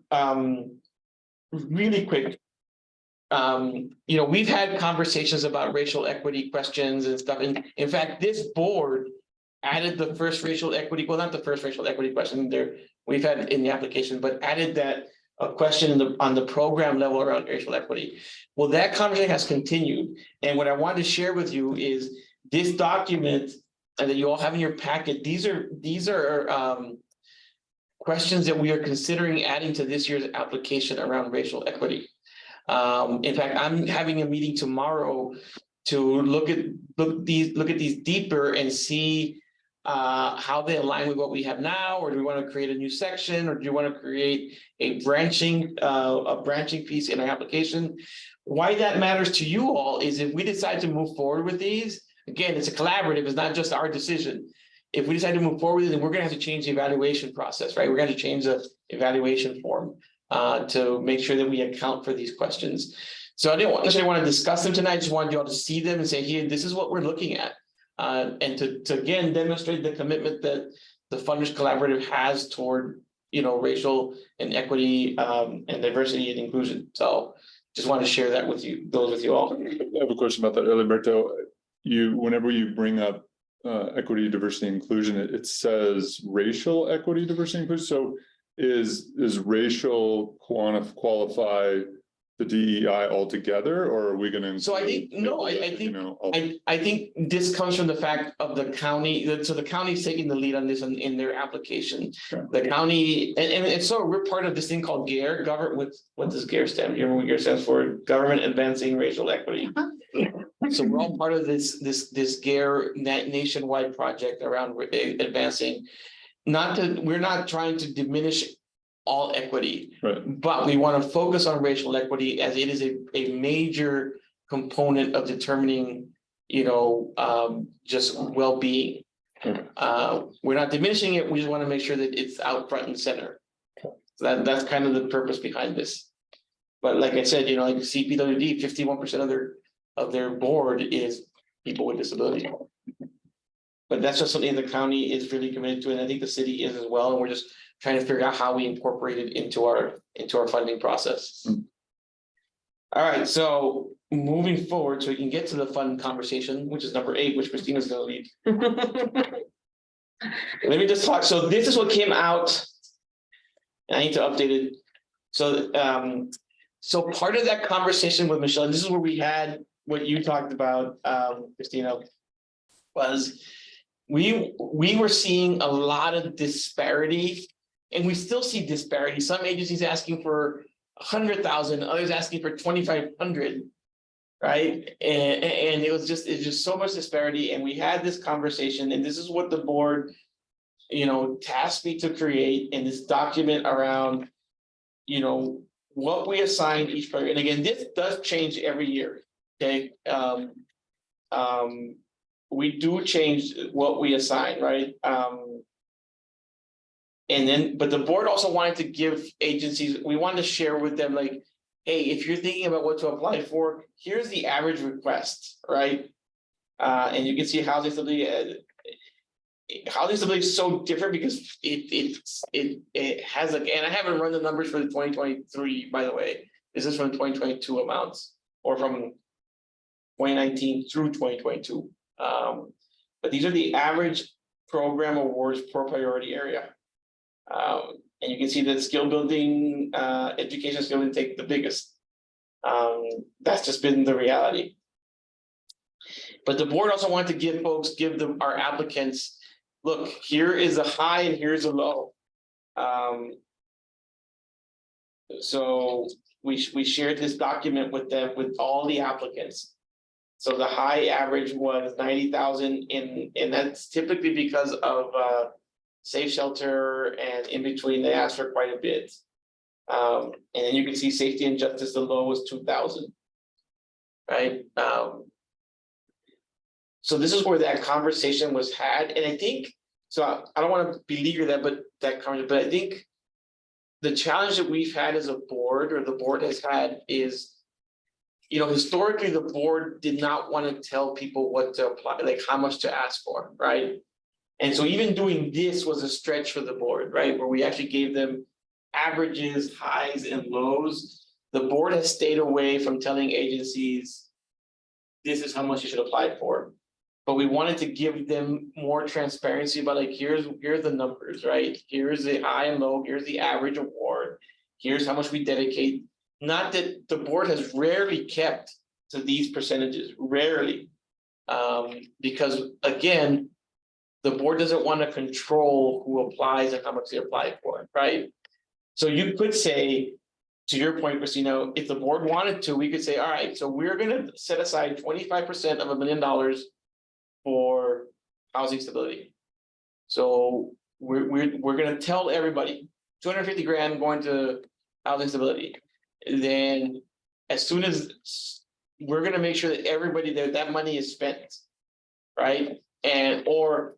S5: really quick. You know, we've had conversations about racial equity questions and stuff. And in fact, this board added the first racial equity, well, not the first racial equity question there we've had in the application, but added that a question on the program level around racial equity. Well, that conversation has continued. And what I wanted to share with you is this document that you all have in your packet. These are questions that we are considering adding to this year's application around racial equity. In fact, I'm having a meeting tomorrow to look at these deeper and see how they align with what we have now, or do we want to create a new section, or do you want to create a branching piece in our application? Why that matters to you all is if we decide to move forward with these, again, it's a collaborative, it's not just our decision. If we decide to move forward with it, then we're gonna have to change the evaluation process, right? We're gonna change the evaluation form to make sure that we account for these questions. So I didn't necessarily want to discuss them tonight, I just wanted you all to see them and say, here, this is what we're looking at. And to again demonstrate the commitment that the Funders Collaborative has toward, you know, racial and equity and diversity and inclusion. So just want to share that with you, with you all.
S1: I have a question about that, Alberto. Whenever you bring up equity, diversity, inclusion, it says racial equity, diversity, inclusion. So is racial qualify the DEI altogether, or are we going to?
S5: So I think, no, I think this comes from the fact of the county, so the county's taking the lead on this in their application.
S1: Sure.
S5: The county, and so we're part of this thing called GARE, what does GARE stand? You know what GARE stands for? Government Advancing Racial Equity. So we're all part of this GARE nationwide project around advancing. We're not trying to diminish all equity,
S1: Right.
S5: But we want to focus on racial equity as it is a major component of determining, you know, just well-being. We're not diminishing it. We just want to make sure that it's out front and center. So that's kind of the purpose behind this. But like I said, you know, like CPWD, 51% of their board is people with disabilities. But that's just something the county is really committed to, and I think the city is as well. And we're just trying to figure out how we incorporate it into our funding process. All right, so moving forward, so we can get to the fun conversation, which is number 8, which Christina's going to lead. Let me just talk. So this is what came out. And I need to update it. So, so part of that conversation with Michelle, and this is where we had what you talked about, Christina, was we were seeing a lot of disparity, and we still see disparity. Some agencies asking for 100,000, others asking for 2,500. Right, and it's just so much disparity, and we had this conversation, and this is what the board, tasked me to create in this document around, what we assign each player, and again, this does change every year, okay? We do change what we assign, right? And then, but the board also wanted to give agencies, we wanted to share with them, like, hey, if you're thinking about what to apply for, here's the average request, right? And you can see housing stability. Housing stability is so different because it has and I haven't run the numbers for the 2023, by the way. This is from 2022 amounts, or from 2019 through 2022. But these are the average program awards per priority area. And you can see that skill building, education skill building take the biggest. That's just been the reality. But the board also wanted to give them our applicants, look, here is a high and here's a low. So we shared this document with them, with all the applicants. So the high average was 90,000 and that's typically because of safe shelter, and in between they asked for quite a bit. And then you can see safety and justice, the low was 2,000. Right. So this is where that conversation was had. And I think, so I don't want to beleaguer that, but I think the challenge that we've had as a board, or the board has had, is, historically the board did not want to tell people what to apply, like how much to ask for, right? And so even doing this was a stretch for the board, right? Where we actually gave them averages, highs and lows. The board has stayed away from telling agencies, this is how much you should apply for. But we wanted to give them more transparency about, like, here's the numbers, right? Here's the high and low, here's the average award, here's how much we dedicate. Not that the board has rarely kept to these percentages, rarely. Because again, the board doesn't want to control who applies and how much they apply for, right? So you could say, to your point, Christina, if the board wanted to, we could say, all right, so we're gonna set aside 25% of $1 million for housing stability. So we're gonna tell everybody 250 grand going to housing stability. Then as soon as we're gonna make sure that everybody that money is spent, right? And or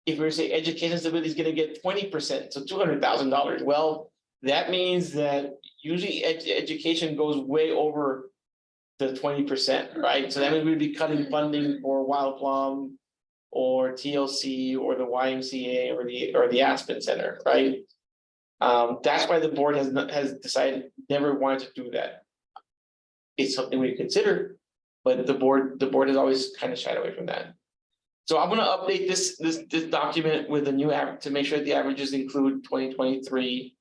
S5: if we say education stability is gonna get 20%, so $200,000. Well, that means that usually education goes way over the 20%, right? So that means we'd be cutting funding for Wild Plum or TLC or the YMCA or the Aspen Center, right? That's why the board has decided never wanted to do that. It's something we consider, but the board has always kind of shied away from that. So I'm going to update this document with a new average to make sure the averages include 2023.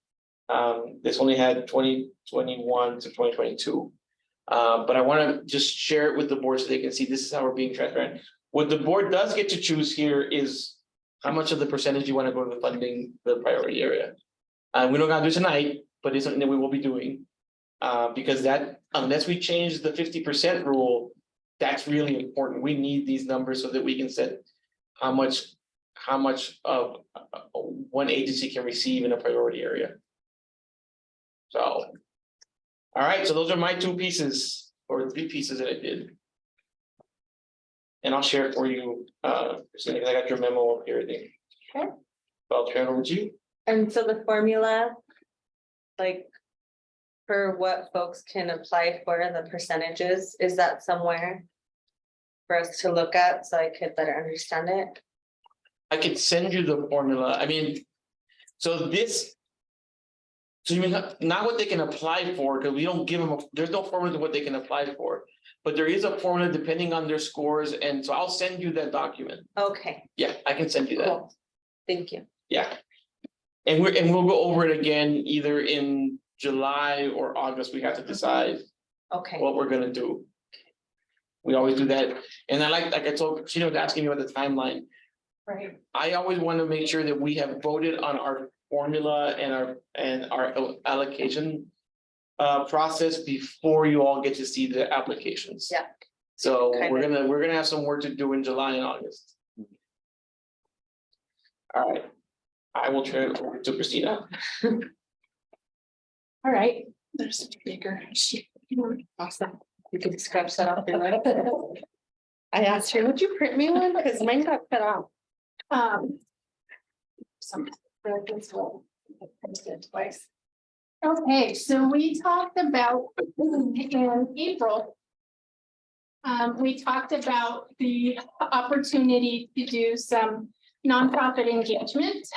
S5: This only had 2021 to 2022. But I want to just share it with the board so they can see this is how we're being transparent. What the board does get to choose here is how much of the percentage you want to go to the funding, the priority area. We don't got to do tonight, but it's something that we will be doing. Because that, unless we change the 50% rule, that's really important. We need these numbers so that we can set how much of one agency can receive in a priority area. So, all right, so those are my 2 pieces or 3 pieces that I did. And I'll share it for you, Christina, because I got your memo up here, I think.
S8: Okay.
S5: I'll turn it over to you.
S8: And so the formula, like, for what folks can apply for, the percentages, is that somewhere for us to look at so I could better understand it?
S5: I could send you the formula. I mean, so you mean not what they can apply for, because we don't give them, there's no formula to what they can apply for. But there is a formula depending on their scores, and so I'll send you that document.
S8: Okay.
S5: Yeah, I can send you that.
S8: Cool. Thank you.
S5: Yeah. And we'll go over it again either in July or August. We have to decide
S8: Okay.
S5: what we're gonna do. We always do that. And I like I told, she was asking me about the timeline.
S7: Right.
S5: I always want to make sure that we have voted on our formula and our allocation process before you all get to see the applications.
S8: Yeah.
S5: So
S8: Kind
S5: we're
S8: of.
S5: gonna have some work to do in July and August. All right, I will turn it over to Christina.
S7: All right, there's a bigger sheet. Awesome. You can scratch that off your right. I asked her, would you print me one? Because mine got cut off. Some. Twice. Okay, so we talked about in April. We talked about the opportunity to do some nonprofit engagement.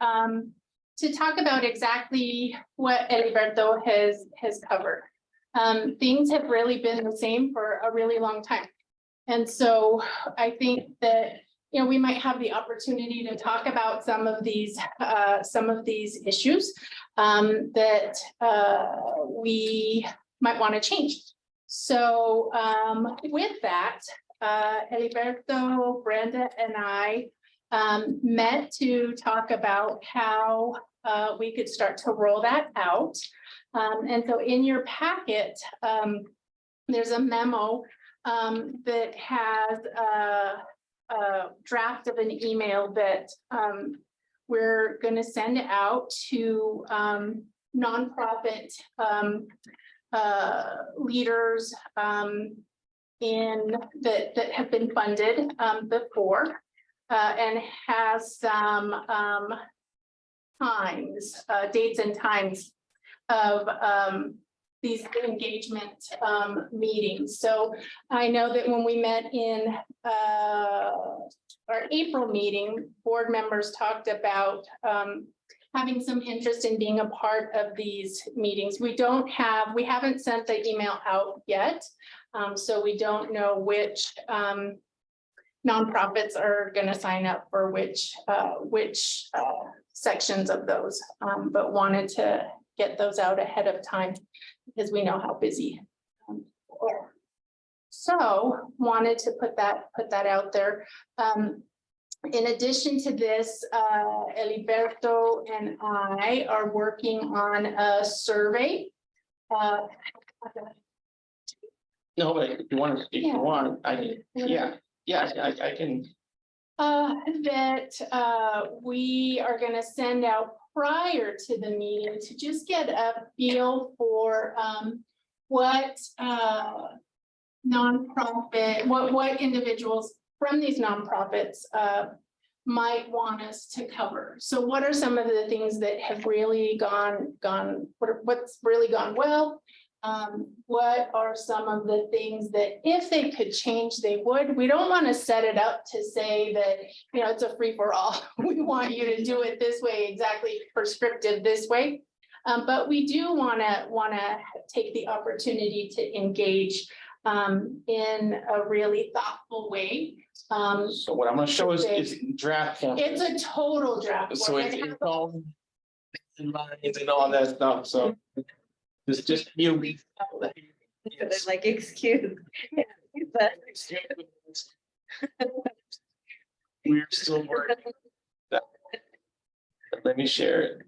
S7: To talk about exactly what Eliberto has covered. Things have really been the same for a really long time. And so I think that, you know, we might have the opportunity to talk about some of these issues that we might want to change. So with that, Eliberto, Brenda, and I met to talk about how we could start to roll that out. And so in your packet, there's a memo that has a draft of an email that we're going to send out to nonprofit leaders that have been funded before. And has some dates and times of these engagement meetings. So I know that when we met in our April meeting, board members talked about having some interest in being a part of these meetings. We haven't sent the email out yet, so we don't know which nonprofits are going to sign up for which sections of those, but wanted to get those out ahead of time because we know how busy. So wanted to put that out there. In addition to this, Eliberto and I are working on a survey.
S5: No, but if you want, I can.
S7: That we are going to send out prior to the meeting to just get a feel for what nonprofit, what individuals from these nonprofits might want us to cover. So what are some of the things that have really what's really gone well? What are some of the things that if they could change, they would? We don't want to set it up to say that, you know, it's a free for all. We want you to do it this way, exactly prescriptive this way. But we do want to take the opportunity to engage in a really thoughtful way.
S5: So what I'm going to show is draft form.
S7: It's a total draft.
S5: So it's all in lines and all that stuff. So it's just you.
S8: Like, excuse.
S5: We're still working. Let me share it.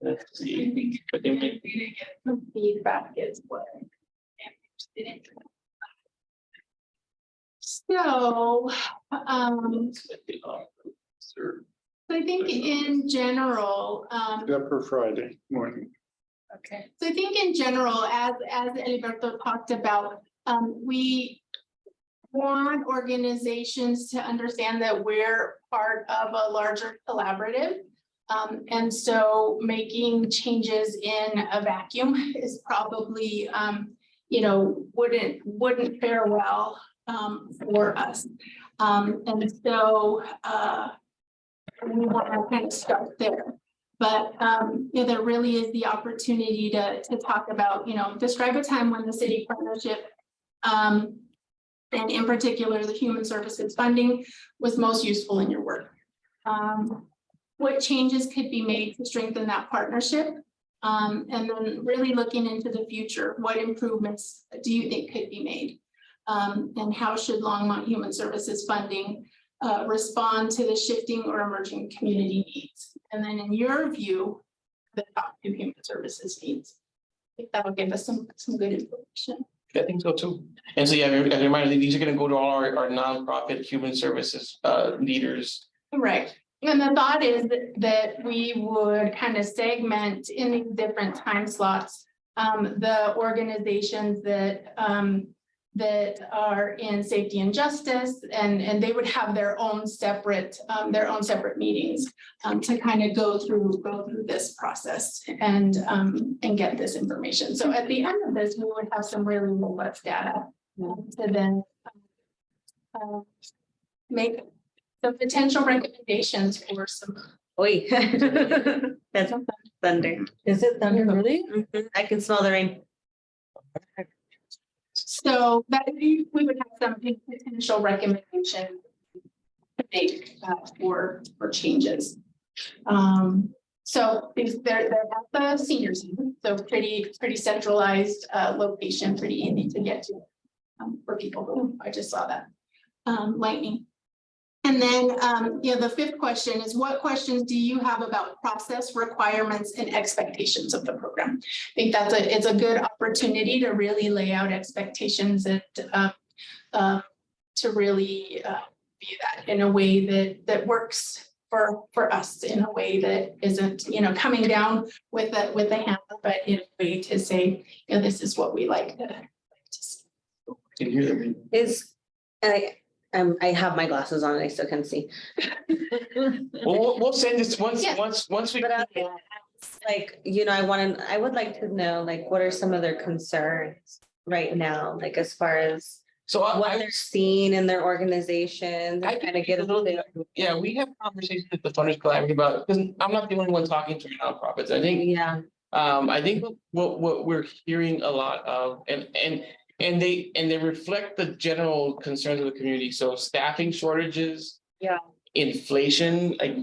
S5: Let's see. But then we
S7: Some feedback is what. So, I think in general,
S3: Except for Friday morning.
S2: Okay.
S7: so I think in general, as Eliberto talked about, we want organizations to understand that we're part of a larger collaborative. And so making changes in a vacuum is probably, you know, wouldn't fare well for us. And so we want to kind of start there. But yeah, there really is the opportunity to talk about, you know, describe a time when the city partnership and in particular, the human services funding was most useful in your work. What changes could be made to strengthen that partnership? And then really looking into the future, what improvements do you think could be made? And how should Longmont Human Services funding respond to the shifting or emerging community needs. And then in your view, the top two human services needs. I think that'll give us some good information.
S5: I think so too. And so, yeah, as a reminder, these are gonna go to all our nonprofit human services leaders.
S7: Right. And the thought is that we would kind of segment in these different time slots, the organizations that are in safety and justice, and they would have their own separate meetings to kind of go through this process and get this information. So at the end of this, we would have some really robust data to then make the potential recommendations for some.
S8: Oi. That's thunder.
S2: Is it thunder really?
S8: I can smell the rain.
S7: So that we would have some potential recommendations to make for changes. So they're at the senior center, so pretty centralized location, pretty easy to get to for people who I just saw that lightning. And then, the fifth question is, what questions do you have about process, requirements, and expectations of the program? I think it's a good opportunity to really lay out expectations and to really view that in a way that works for us, in a way that isn't, coming down with a hammer, but in a way to say, this is what we like to see.
S5: Can you hear me?
S8: I have my glasses on and I still can't see.
S5: Well, we'll send this
S7: Yeah.
S5: once we.
S8: But I would like to know, like, what are some of their concerns right now, like as far as
S5: So
S8: what they're seeing in their organizations,
S5: I
S8: and kind of get a little bit.
S5: Yeah, we have conversations with the funders collaborative about, because I'm not the only one talking to nonprofits. I think
S8: Yeah,
S5: I think what we're hearing a lot of, and they reflect the general concerns of the community. So staffing shortages.
S8: Yeah.
S5: Inflation, like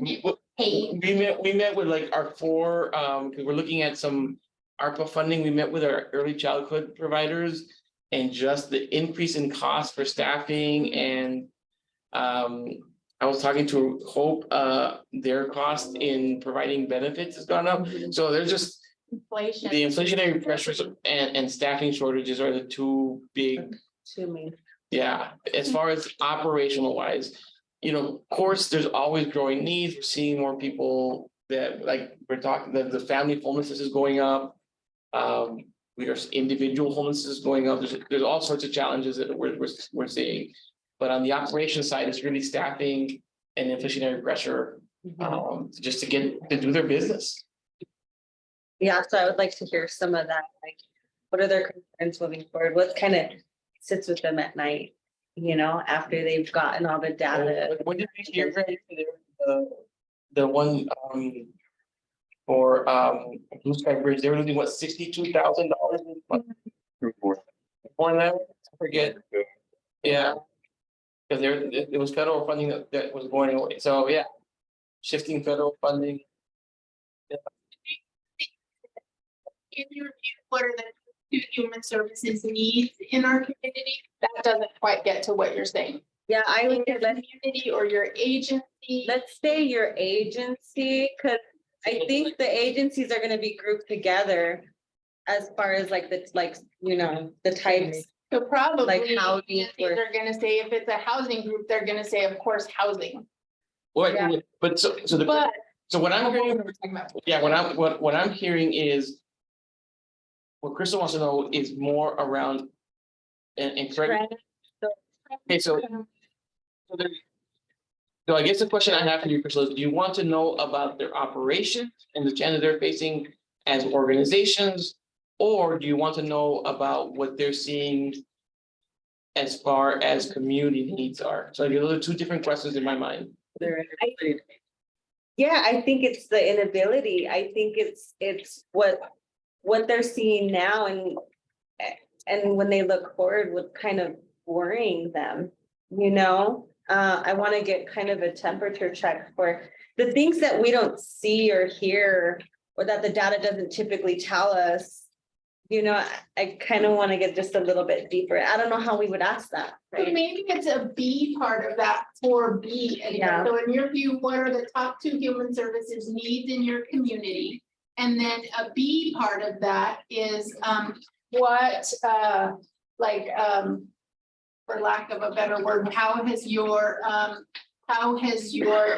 S5: we met with like our four, because we're looking at some ARPA funding. We met with our early childhood providers, and just the increase in cost for staffing. And I was talking to Hope, their cost in providing benefits has gone up. So there's just
S7: Inflation.
S5: the inflationary pressures and staffing shortages are the two big.
S8: to me.
S5: Yeah, as far as operational wise, of course, there's always growing needs. We're seeing more people that, like, we're talking that the family homelessness is going up. Individual homelessness is going up. There's all sorts of challenges that we're seeing. But on the operations side, it's really staffing and inflationary pressure, just to do their business.
S8: Yeah, so I would like to hear some of that, like, what are their concerns moving forward? What kind of sits with them at night, after they've gotten all the data?
S5: When did we hear the one for Blue Sky Bridge, they were losing what, $62,000? More than that, I forget. Yeah. Because it was federal funding that was going away. So yeah, shifting federal funding.
S7: In your view, what are the two human services needs in our community? That doesn't quite get to what you're saying.
S8: Yeah, I
S7: In
S8: would
S7: your community or your agency.
S8: let's say your agency, because I think the agencies are gonna be grouped together as far as like the types.
S7: So probably,
S8: Like housing
S7: they're gonna say, if it's a housing group, they're gonna say, of course, housing.
S5: Well, but so what I'm hearing, yeah, what I'm hearing is. What Crystal wants to know is more around. And correct. Okay, so I guess the question I have for you, Crystal, is do you want to know about their operations and the challenges they're facing as organizations? Or do you want to know about what they're seeing as far as community needs are? So those are two different questions in my mind.
S8: Yeah, I think it's the inability. I think it's what they're seeing now, and when they look forward, what kind of worrying them, I want to get kind of a temperature check for the things that we don't see or hear, or that the data doesn't typically tell us. you know, I kind of want to get just a little bit deeper. I don't know how we would ask that,
S7: But
S8: right?
S7: maybe it's a B part of that 4B. And
S8: Yeah.
S7: so in your view, what are the top 2 human services needs in your community? And then a B part of that is what for lack of a better word, how has your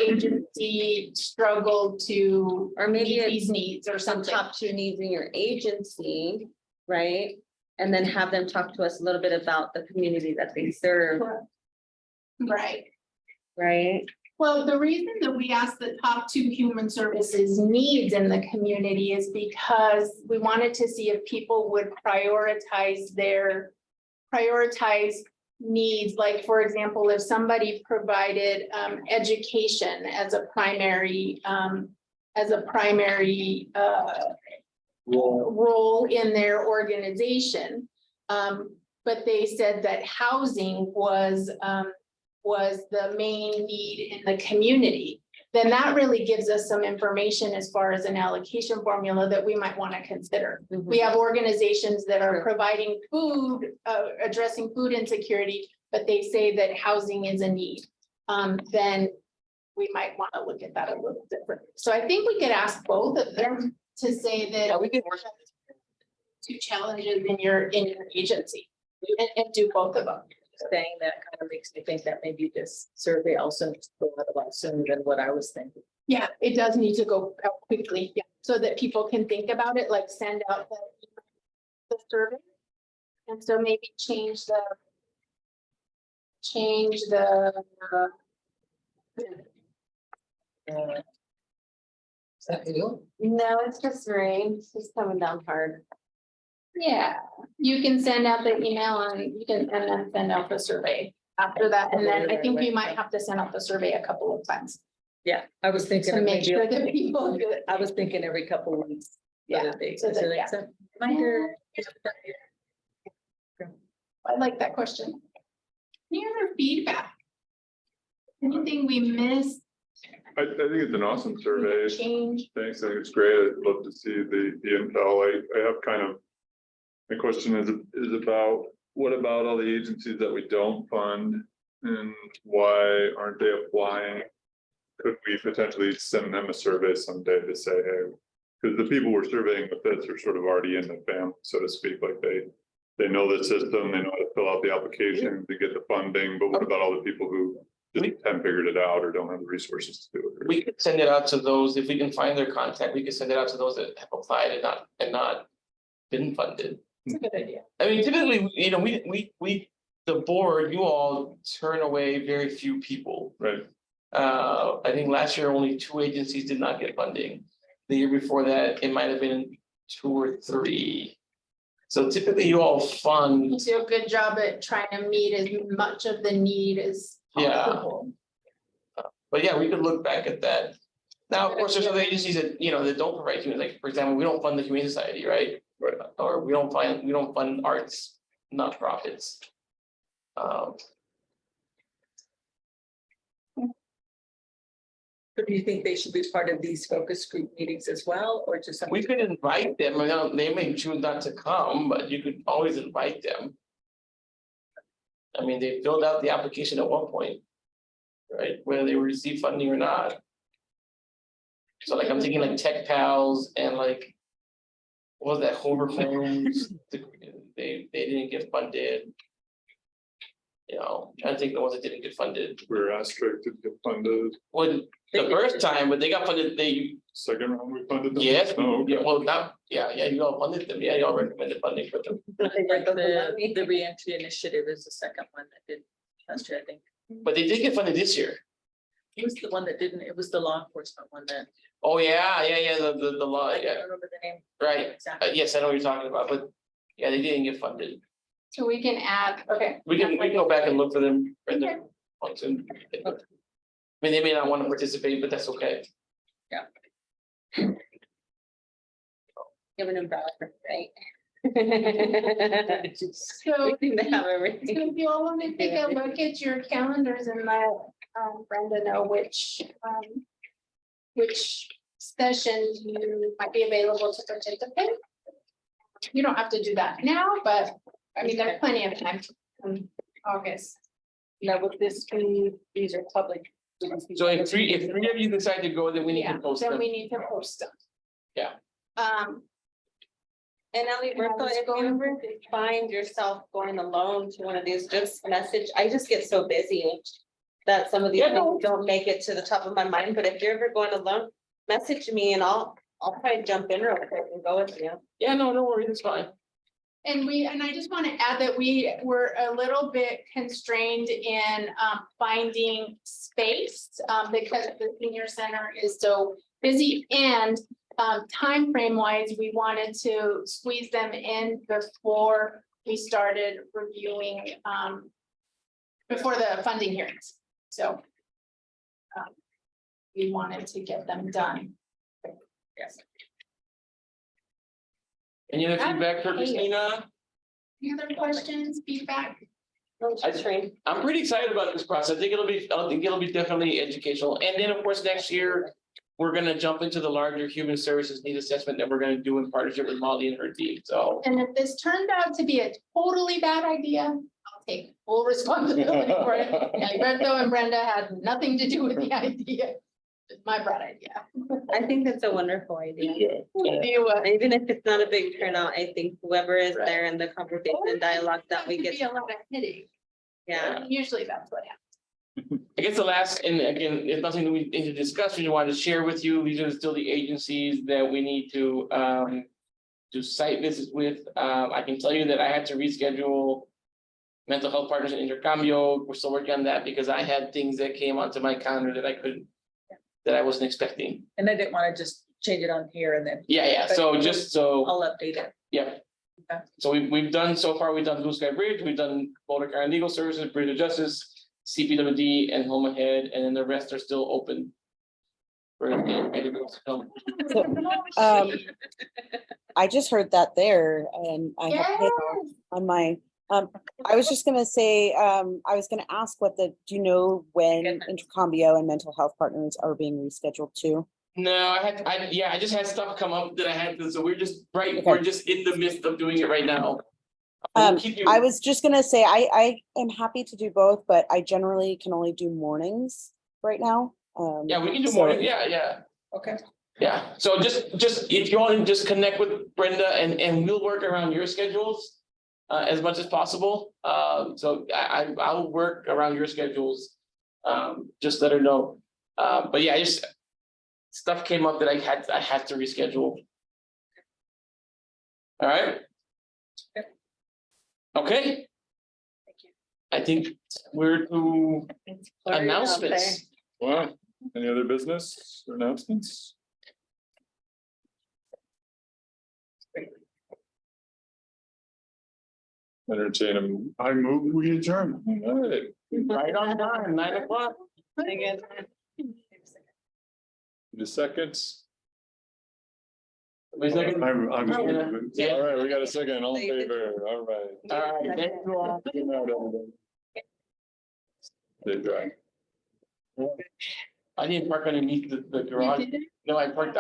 S7: agency struggled to
S8: Or maybe
S7: meet
S8: it's
S7: these needs or
S8: some
S7: something?
S8: top 2 needs in your agency, right? And then have them talk to us a little bit about the community that they serve,
S7: Right.
S8: right?
S7: Well, the reason that we asked the top 2 human services needs in the community is because we wanted to see if people would prioritize needs. Like, for example, if somebody provided education as a primary role in their organization. But they said that housing was the main need in the community. Then that really gives us some information as far as an allocation formula that we might want to consider. We have organizations that are providing food, addressing food insecurity, but they say that housing is a need. Then we might want to look at that a little differently. So I think we could ask both of them to say that we could work on 2 challenges in your agency and do both of them.
S2: Saying that kind of makes me think that maybe this survey also needs to go out a lot sooner than what I was thinking.
S7: Yeah, it does need to go out quickly, yeah, so that people can think about it, like send out the survey. And so maybe change the.
S2: Is that you?
S8: No, it's just rain. It's just coming down hard.
S7: Yeah, you can send out the email and then send out the survey after that, and then I think you might have to send out the survey a couple of times.
S2: Yeah, I was thinking.
S7: To
S2: of
S7: make
S2: maybe-
S7: sure that people do it.
S2: I was thinking every couple of weeks.
S7: Yeah, so that, yeah.
S2: Reminder.
S7: I like that question. Any other feedback? Anything we missed?
S1: I think it's an awesome survey.
S7: Change?
S1: Thanks, I think it's great. I'd love to see the intel. I have kind of. My question is about, what about all the agencies that we don't fund? And why aren't they applying? Could we potentially send them a survey someday to say, hey, because the people we're surveying with this are sort of already in the family, so to speak, like they know the system, they know how to fill out the application to get the funding, but what about all the people who just haven't figured it out or don't have the resources to do it?
S5: We could send it out to those, if we can find their contact, we could send it out to those that have applied and not been funded.
S7: It's a good idea.
S5: I mean, typically, you know, we, the board, you all turn away very few people.
S1: Right.
S5: I think last year only 2 agencies did not get funding. The year before that, it might have been 2 or 3. So typically you all fund.
S7: You do a good job at trying to meet as much of the need as possible.
S5: But yeah, we could look back at that. Now, of course, there's other agencies that, you know, that don't provide human, like, for example, we don't fund the Humane Society, right?
S1: Right.
S5: Or we don't fund arts nonprofits.
S2: So do you think they should be part of these focus group meetings as well, or just something?
S5: We could invite them, I know they may choose not to come, but you could always invite them. I mean, they filled out the application at one point. Right, whether they receive funding or not. So like I'm thinking like Tech Pals and like. What was that, Hover Homes, they didn't get funded. You know, trying to think the ones that didn't get funded.
S1: We're asked to get funded.
S5: When the first time, but they got funded,
S1: Second round we funded them?
S5: yes,
S1: Oh, okay.
S5: yeah, well, now, yeah, you all funded them, yeah, you all recommended funding for them.
S2: The reentry initiative is the second one that did last year, I think.
S5: But they did get funded this year.
S2: It was the one that didn't, it was the law enforcement one that.
S5: Oh, yeah, the law,
S2: I
S5: yeah,
S2: don't remember the name.
S5: right,
S2: Exactly.
S5: yes, I know what you're talking about, but yeah, they didn't get funded.
S7: So we can add, okay.
S5: We can go back and look for them. I mean, they may not want to participate, but that's okay.
S8: Give an umbrella, right?
S7: So
S8: We need to have everything.
S7: so if you all want to take a look at your calendars and let Brenda know which sessions you might be available to participate. You don't have to do that now, but I mean, there's plenty of time in August.
S9: Now, would this be, these are public?
S5: So if three of you decide to go, then we need
S7: Yeah,
S5: to post
S7: then
S5: them.
S7: we need to post them.
S5: Yeah.
S8: And Alberto, if you ever find yourself going alone to one of these, just message, I just get so busy. That some of these
S5: Yeah, no.
S8: things don't make it to the top of my mind, but if you're ever going alone, message me and I'll try to jump in real quick and go with you.
S5: Yeah, no worries, it's fine.
S7: And I just want to add that we were a little bit constrained in finding space because the senior center is so busy and time frame wise, we wanted to squeeze them in before we started reviewing before the funding hearings. So we wanted to get them done. Yes.
S5: Any other feedback for Christina?
S7: Any other questions, feedback?
S5: I'm pretty excited about this process. I think it'll be definitely educational. And then, of course, next year, we're gonna jump into the larger human services need assessment that we're gonna do in partnership with Molly and her team. So.
S7: And if this turned out to be a totally bad idea, I'll take full responsibility for it. Alberto and Brenda had nothing to do with the idea. It's my bad idea.
S8: I think that's a wonderful idea.
S7: Yeah.
S8: Even if it's not a big turnout, I think whoever is there in the conversation and dialogue that we
S7: Could
S8: get,
S7: be a lot of headache.
S8: yeah.
S7: Usually that's what happens.
S5: I guess the last, and again, it's nothing that we need to discuss, we just wanted to share with you, these are still the agencies that we need to do site visits with. I can tell you that I had to reschedule mental health partners in Intercambio. We're still working on that because I had things that came onto my calendar that I couldn't, that I wasn't expecting.
S2: And I didn't want to just change it on here and then
S5: Yeah, so just so,
S2: I'll update it.
S5: yeah.
S2: Okay.
S5: So we've done, so far, we've done Blue Sky Bridge, we've done Boulder County Legal Services, Bridge of Justice, CPWD and Home Ahead, and then the rest are still open. For individuals to come.
S10: I just heard that there and I have hail on my, I was just gonna say, I was gonna ask do you know when Intercambio and mental health partners are being rescheduled too?
S5: No, I just had stuff come up that I had to, so we're just,
S10: Okay.
S5: we're just in the midst of doing it right now. We'll keep you-
S10: I was just gonna say, I am happy to do both, but I generally can only do mornings right now.
S5: Yeah, we can do
S10: so-
S5: more, yeah.
S2: Okay.
S5: Yeah, so just if you want to just connect with Brenda and we'll work around your schedules as much as possible. So I'll work around your schedules. Just let her know. But yeah, stuff came up that I had to reschedule. All right. Okay. I think we're to announcements.
S1: Wow, any other business or announcements? Entertain them.
S3: I move, we adjourn.
S1: All right.
S5: Right on time, 9 o'clock.
S1: The seconds.
S5: Wait a second.
S3: I'm.
S5: Yeah.
S1: All right, we got a second, all in favor, all right.
S5: All right, thank you all.
S1: Good night, everybody. Stay dry.
S5: I didn't park underneath the garage. No, I parked,